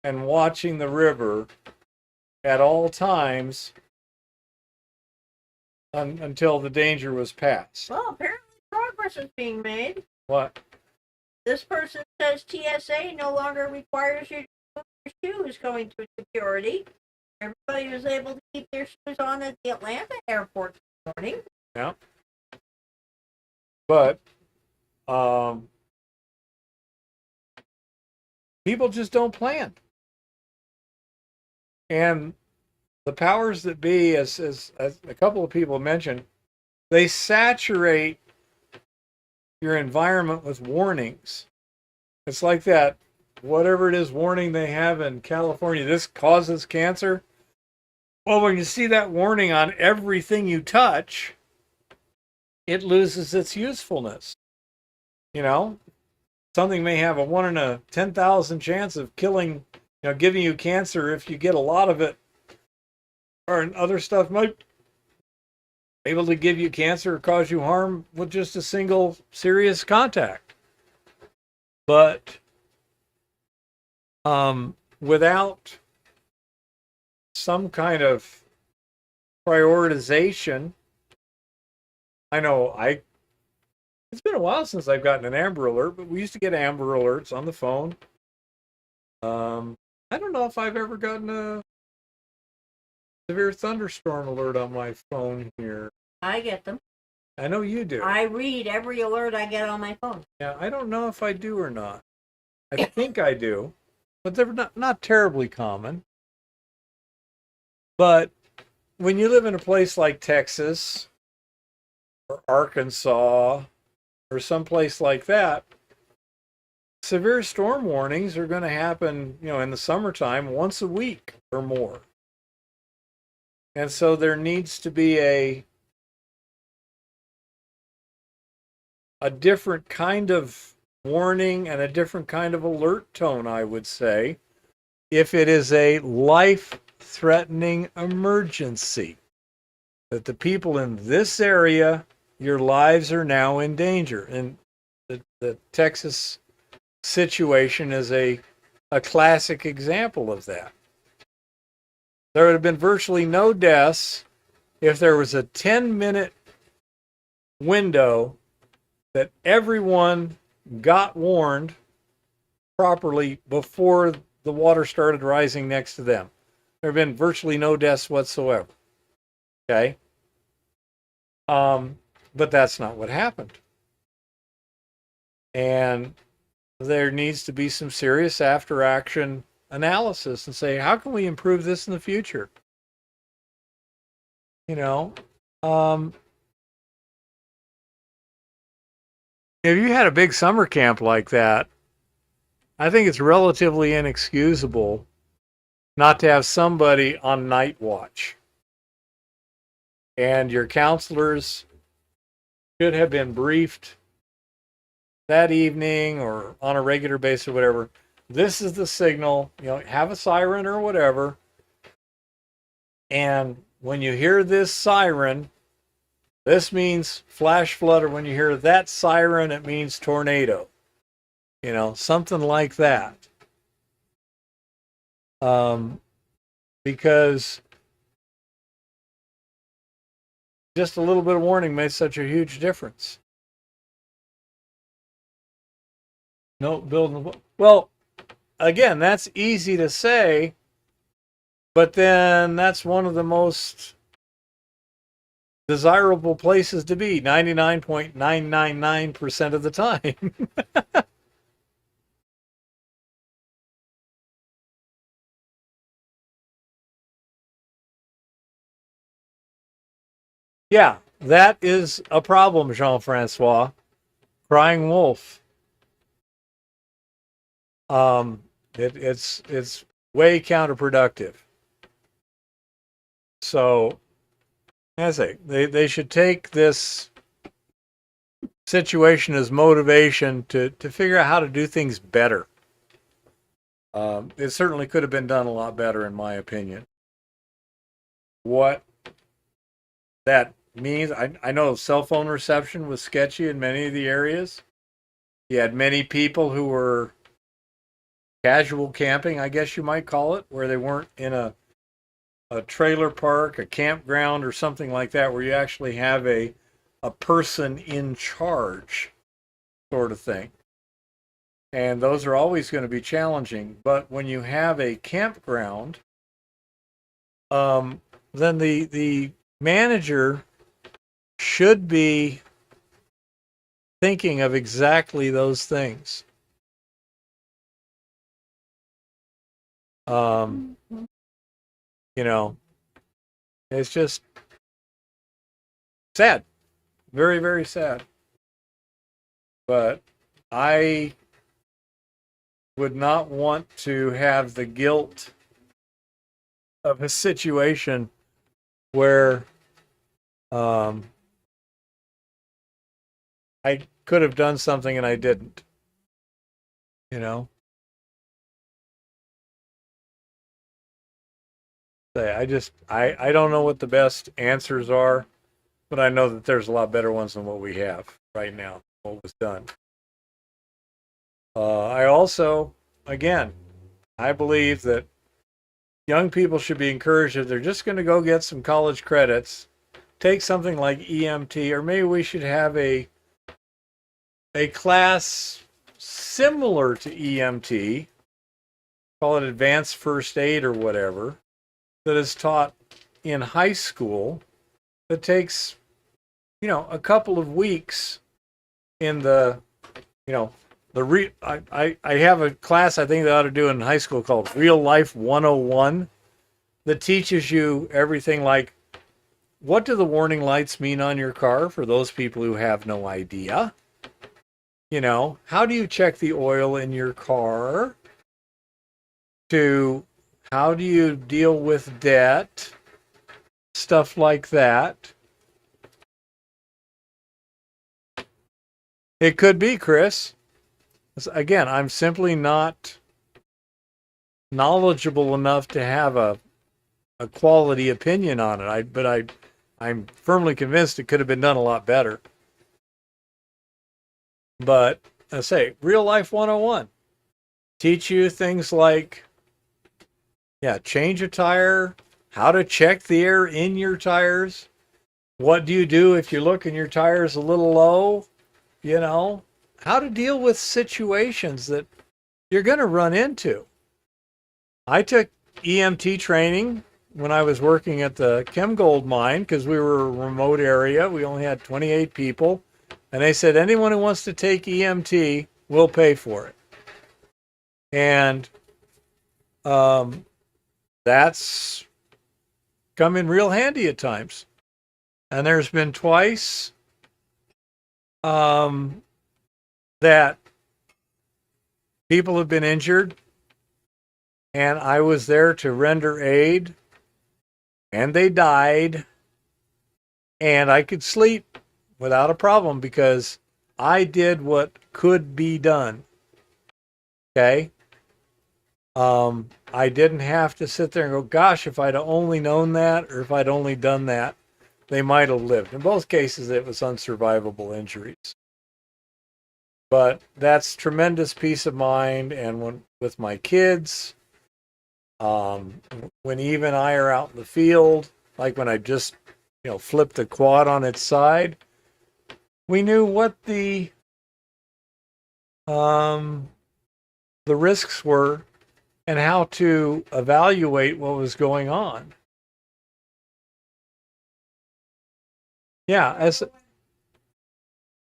and watching the river at all times until the danger was past. Well, apparently progress is being made. What? This person says TSA no longer requires you to put your shoes going through security. Everybody was able to keep their shoes on at the Atlanta airport this morning. Yeah. But people just don't plan. And the powers that be, as a couple of people mentioned, they saturate your environment with warnings. It's like that, whatever it is, warning they have in California, this causes cancer. Well, when you see that warning on everything you touch, it loses its usefulness. You know, something may have a 1 in a 10,000 chance of killing, giving you cancer if you get a lot of it, or other stuff might be able to give you cancer or cause you harm with just a single serious contact. But without some kind of prioritization, I know it's been a while since I've gotten an Amber Alert, but we used to get Amber Alerts on the phone. I don't know if I've ever gotten a severe thunderstorm alert on my phone here. I get them. I know you do. I read every alert I get on my phone. Yeah, I don't know if I do or not. I think I do, but they're not terribly common. But when you live in a place like Texas or Arkansas or someplace like that, severe storm warnings are going to happen, in the summertime once a week or more. And so there needs to be a different kind of warning and a different kind of alert tone, I would say, if it is a life-threatening emergency. That the people in this area, your lives are now in danger. And the Texas situation is a classic example of that. There would have been virtually no deaths if there was a 10-minute window that everyone got warned properly before the water started rising next to them. There have been virtually no deaths whatsoever. Okay? But that's not what happened. And there needs to be some serious after-action analysis and say, how can we improve this in the future? If you had a big summer camp like that, I think it's relatively inexcusable not to have somebody on night watch. And your counselors should have been briefed that evening or on a regular basis or whatever. This is the signal, have a siren or whatever. And when you hear this siren, this means flash flood, or when you hear that siren, it means tornado. Something like that. Because just a little bit of warning made such a huge difference. No, building. Well, again, that's easy to say, but then that's one of the most desirable places to be 99.999% of the time. Yeah, that is a problem, Jean-Francois. Crying wolf. It's way counterproductive. So, as they should take this situation as motivation to figure out how to do things better. It certainly could have been done a lot better, in my opinion. What that means, I know cell phone reception was sketchy in many of the areas. You had many people who were casual camping, I guess you might call it, where they weren't in a trailer park, a campground, or something like that, where you actually have a person in charge sort of thing. And those are always going to be challenging. But when you have a campground, then the manager should be thinking of exactly those things. You know, it's just sad, very, very sad. But I would not want to have the guilt of a situation where I could have done something and I didn't, you know. I don't know what the best answers are, but I know that there's a lot better ones than what we have right now, what was done. I also, again, I believe that young people should be encouraged, if they're just going to go get some college credits, take something like EMT, or maybe we should have a class similar to EMT, call it advanced first aid or whatever, that is taught in high school, that takes, a couple of weeks in the, I have a class I think they ought to do in high school called Real Life 101 that teaches you everything like, what do the warning lights mean on your car for those people who have no idea? How do you check the oil in your car? To how do you deal with debt? Stuff like that. It could be, Chris. Again, I'm simply not knowledgeable enough to have a quality opinion on it. I'm firmly convinced it could have been done a lot better. But I say, Real Life 101. Teach you things like, change a tire, how to check the air in your tires. What do you do if you look and your tire's a little low? How to deal with situations that you're going to run into. I took EMT training when I was working at the Chemgold mine because we were a remote area. We only had 28 people. And they said, anyone who wants to take EMT, we'll pay for it. And that's come in real handy at times. And there's been twice that people have been injured, and I was there to render aid, and they died, and I could sleep without a problem because I did what could be done. Okay? I didn't have to sit there and go, gosh, if I'd only known that, or if I'd only done that, they might have lived. In both cases, it was unsurvivable injuries. But that's tremendous peace of mind. And with my kids, when Eve and I are out in the field, like when I just, flipped the quad on its side, we knew what the risks were and how to evaluate what was going on. Yeah,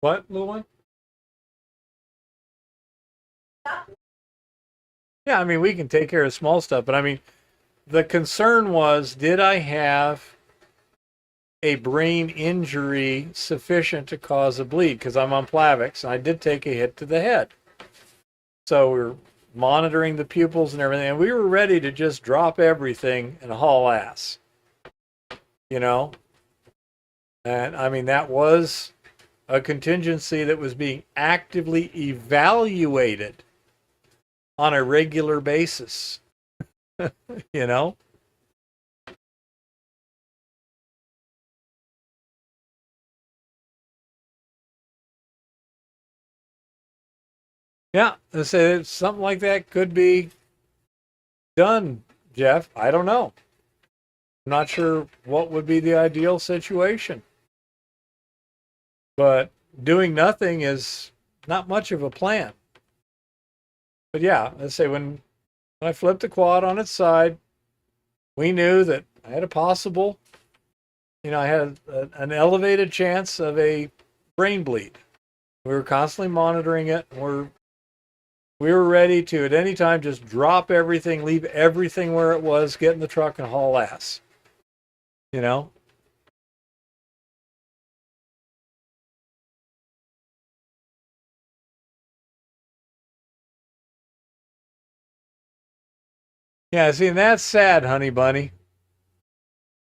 what, little one? Yeah, we can take care of small stuff, but the concern was, did I have a brain injury sufficient to cause a bleed? Because I'm on Plavix, and I did take a hit to the head. So we're monitoring the pupils and everything, and we were ready to just drop everything and haul ass. And that was a contingency that was being actively evaluated on a regular basis. Yeah, I say something like that could be done, Jeff. I don't know. I'm not sure what would be the ideal situation. But doing nothing is not much of a plan. But yeah, let's say when I flipped the quad on its side, we knew that I had a possible, I had an elevated chance of a brain bleed. We were constantly monitoring it. We were ready to at any time just drop everything, leave everything where it was, get in the truck and haul ass. You know? Yeah, see, and that's sad, honey bunny.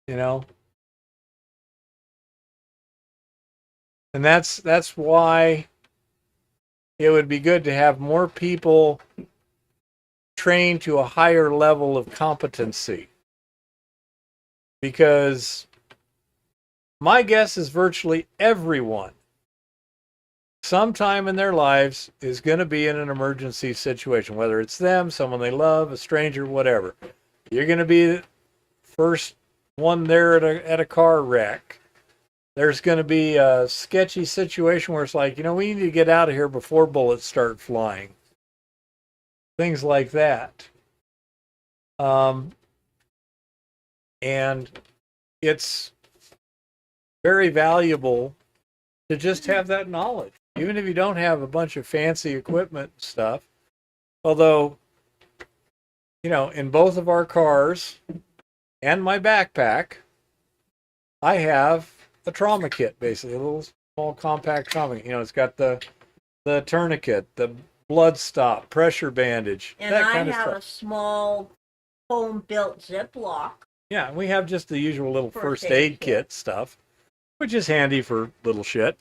You know? And that's why it would be good to have more people trained to a higher level of competency. Because my guess is virtually everyone sometime in their lives is going to be in an emergency situation, whether it's them, someone they love, a stranger, whatever. You're going to be the first one there at a car wreck. There's going to be a sketchy situation where it's like, we need to get out of here before bullets start flying. Things like that. And it's very valuable to just have that knowledge, even if you don't have a bunch of fancy equipment and stuff. Although, in both of our cars and my backpack, I have a trauma kit, basically, a little small compact trauma kit. It's got the tourniquet, the blood stop, pressure bandage, and that I kind of have stuff. a small home-built Ziploc. Yeah, we have just the usual little first aid kit stuff, which is handy for little shit.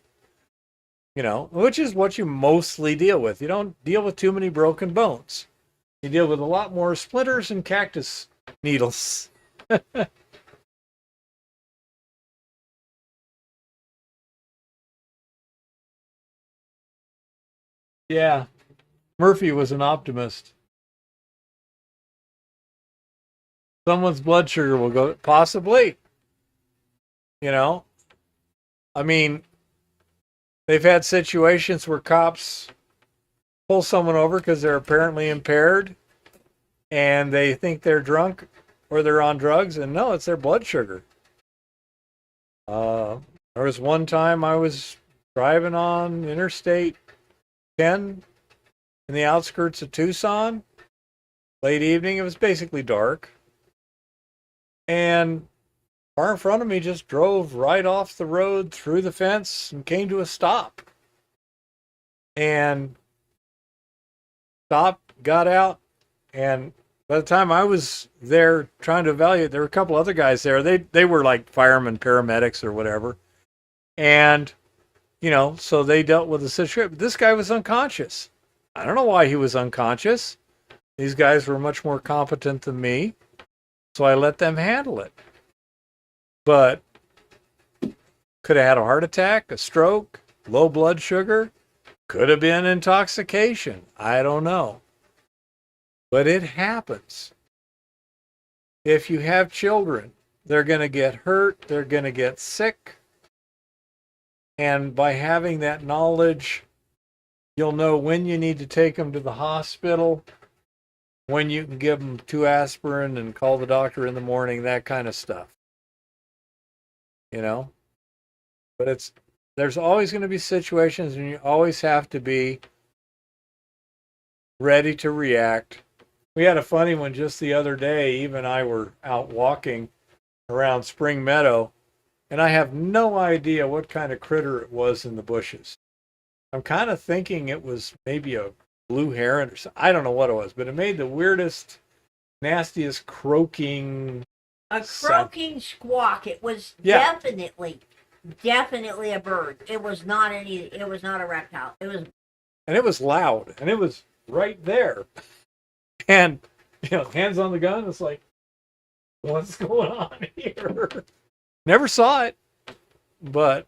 Which is what you mostly deal with. You don't deal with too many broken bones. You deal with a lot more splinters and cactus needles. Yeah, Murphy was an optimist. Someone's blood sugar will go, possibly. I mean, they've had situations where cops pull someone over because they're apparently impaired and they think they're drunk or they're on drugs, and no, it's their blood sugar. There was one time I was driving on Interstate 10 in the outskirts of Tucson, late evening. It was basically dark. And car in front of me just drove right off the road through the fence and came to a stop. And stopped, got out, and by the time I was there trying to evaluate, there were a couple other guys there. They were like firemen, paramedics, or whatever. And, so they dealt with the situation. This guy was unconscious. I don't know why he was unconscious. These guys were much more competent than me, so I let them handle it. But could have had a heart attack, a stroke, low blood sugar, could have been intoxication. I don't know. But it happens. If you have children, they're going to get hurt, they're going to get sick. And by having that knowledge, you'll know when you need to take them to the hospital, when you can give them 2 aspirin and call the doctor in the morning, that kind of stuff. But there's always going to be situations and you always have to be ready to react. We had a funny one just the other day. Eve and I were out walking around Spring Meadow, and I have no idea what kind of critter it was in the bushes. I'm kind of thinking it was maybe a blue heron or something. I don't know what it was, but it made the weirdest, nastiest croaking. A croaking squawk. It was definitely a bird. It was not a reptile. And it was loud, and it was right there. And, hands on the gun, it's like, what's going on here? Never saw it, but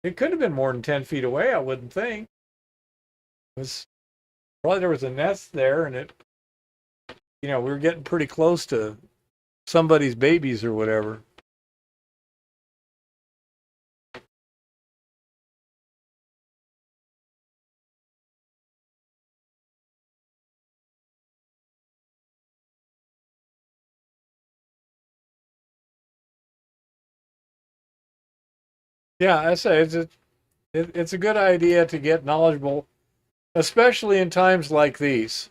it could have been more than 10 feet away, I wouldn't think. Probably there was a nest there, and we were getting pretty close to somebody's babies or whatever. Yeah, I say it's a good idea to get knowledgeable, especially in times like these.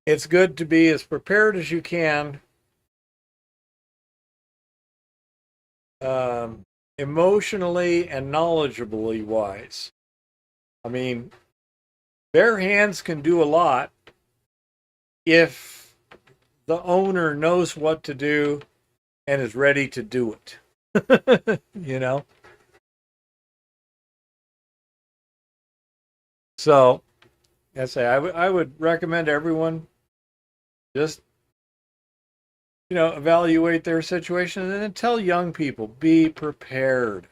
It's good to be as prepared as you can, um, emotionally and knowledgeably wise. I mean, bare hands can do a lot if the owner knows what to do and is ready to do it. You know? So, I would recommend everyone just, evaluate their situation and then tell young people, be prepared.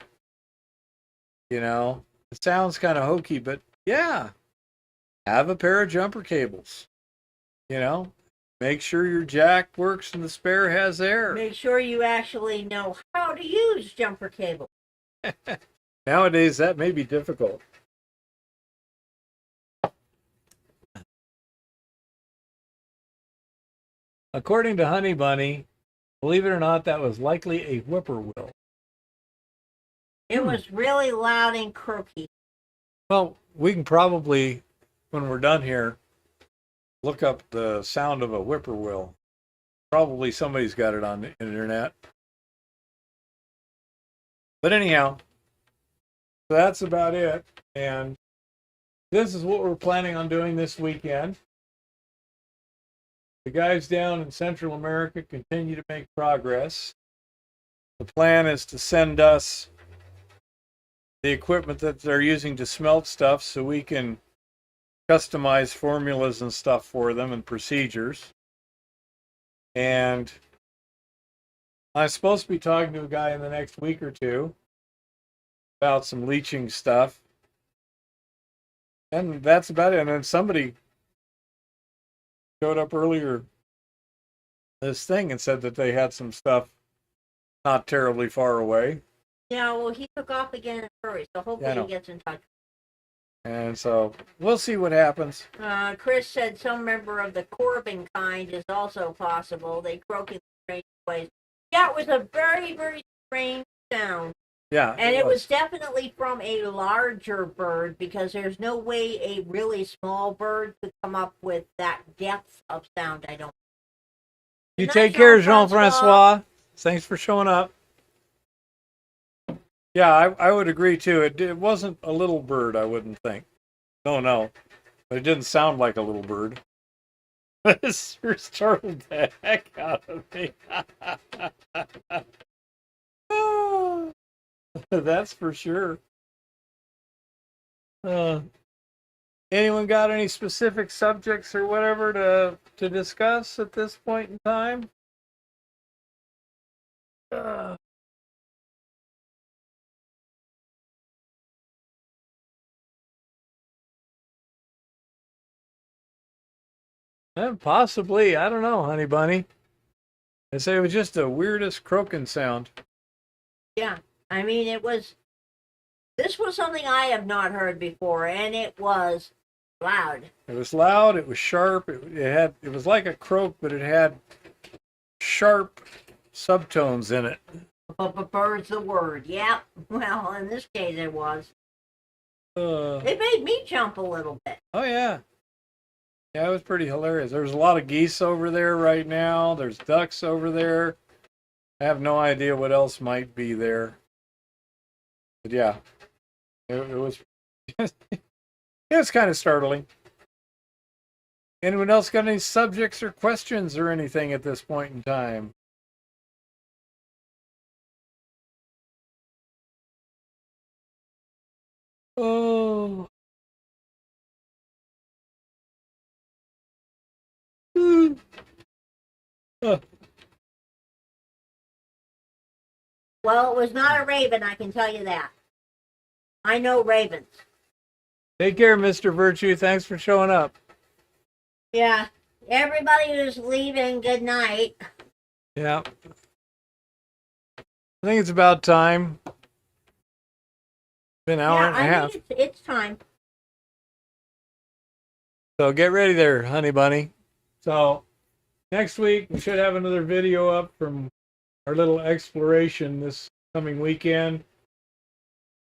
It sounds kind of hokey, but yeah, have a pair of jumper cables. You know, make sure your jack works and the spare has air. Make sure you actually know how to use jumper cable. Nowadays, that may be difficult. According to Honey Bunny, believe it or not, that was likely a whippoorwill. It was really loud and croaky. Well, we can probably, when we're done here, look up the sound of a whippoorwill. Probably somebody's got it on the internet. But anyhow, so that's about it. And this is what we're planning on doing this weekend. The guys down in Central America continue to make progress. The plan is to send us the equipment that they're using to smelt stuff so we can customize formulas and stuff for them and procedures. And I'm supposed to be talking to a guy in the next week or two about some leaching stuff. And that's about it. And then somebody showed up earlier this thing and said that they had some stuff not terribly far away. Yeah, well, he took off again in a hurry, so hopefully he gets in touch. And so we'll see what happens. Chris said some member of the Corbin kind is also possible. They croak in strange ways. Yeah, it was a very, very strange sound. Yeah. And it was definitely from a larger bird, because there's no way a really small bird could come up with that depth of sound, I don't. You take care, Jean-Francois. Thanks for showing up. Yeah, I would agree too. It wasn't a little bird, I wouldn't think. No. But it didn't sound like a little bird. It sure startled the heck out of me. That's for sure. Anyone got any specific subjects or whatever to discuss at this point in time? Possibly. I don't know, Honey Bunny. I say it was just the weirdest croaking sound. Yeah, I mean, this was something I have not heard before, and it was loud. It was loud, it was sharp, it was like a croak, but it had sharp subtones in it. But bird's the word. Yeah, well, in this case it was. It made me jump a little bit. Oh, yeah. Yeah, it was pretty hilarious. There's a lot of geese over there right now. There's ducks over there. I have no idea what else might be there. But yeah, it was it was kind of startling. Anyone else got any subjects or questions or anything at this point in time? Oh. Well, it was not a raven, I can tell you that. I know ravens. Take care, Mr. Virtue. Thanks for showing up. Yeah. Everybody who's leaving, good night. Yeah. I think it's about time. It's been an hour and a half. Think it's time. So get ready there, Honey Bunny. So next week we should have another video up from our little exploration this coming weekend.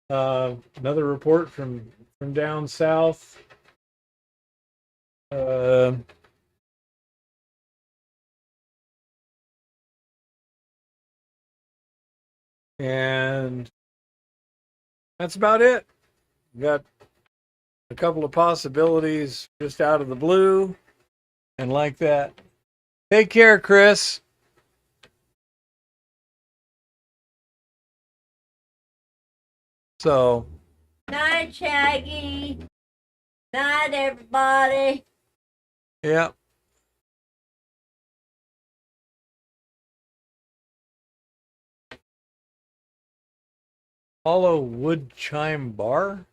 Another report from down south. And that's about it. Got a couple of possibilities just out of the blue and like that. Take care, Chris. So, Night, Shaggy. Night, everybody. yeah. Hollow wood chime bar?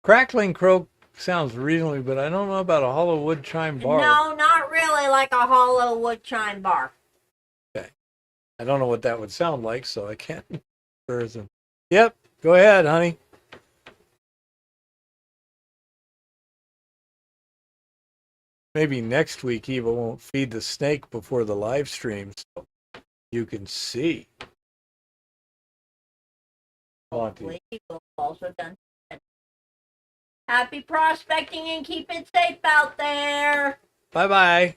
Crackling croak sounds reasonably, but I don't know about a hollow wood chime bar. No, not really like a hollow wood chime bar. Okay. I don't know what that would sound like, so I can't. Yep. Go ahead, honey. Maybe next week Eva won't feed the snake before the live stream so you can see. Hopefully, we'll also done. Happy prospecting and keep it safe out there. Bye-bye.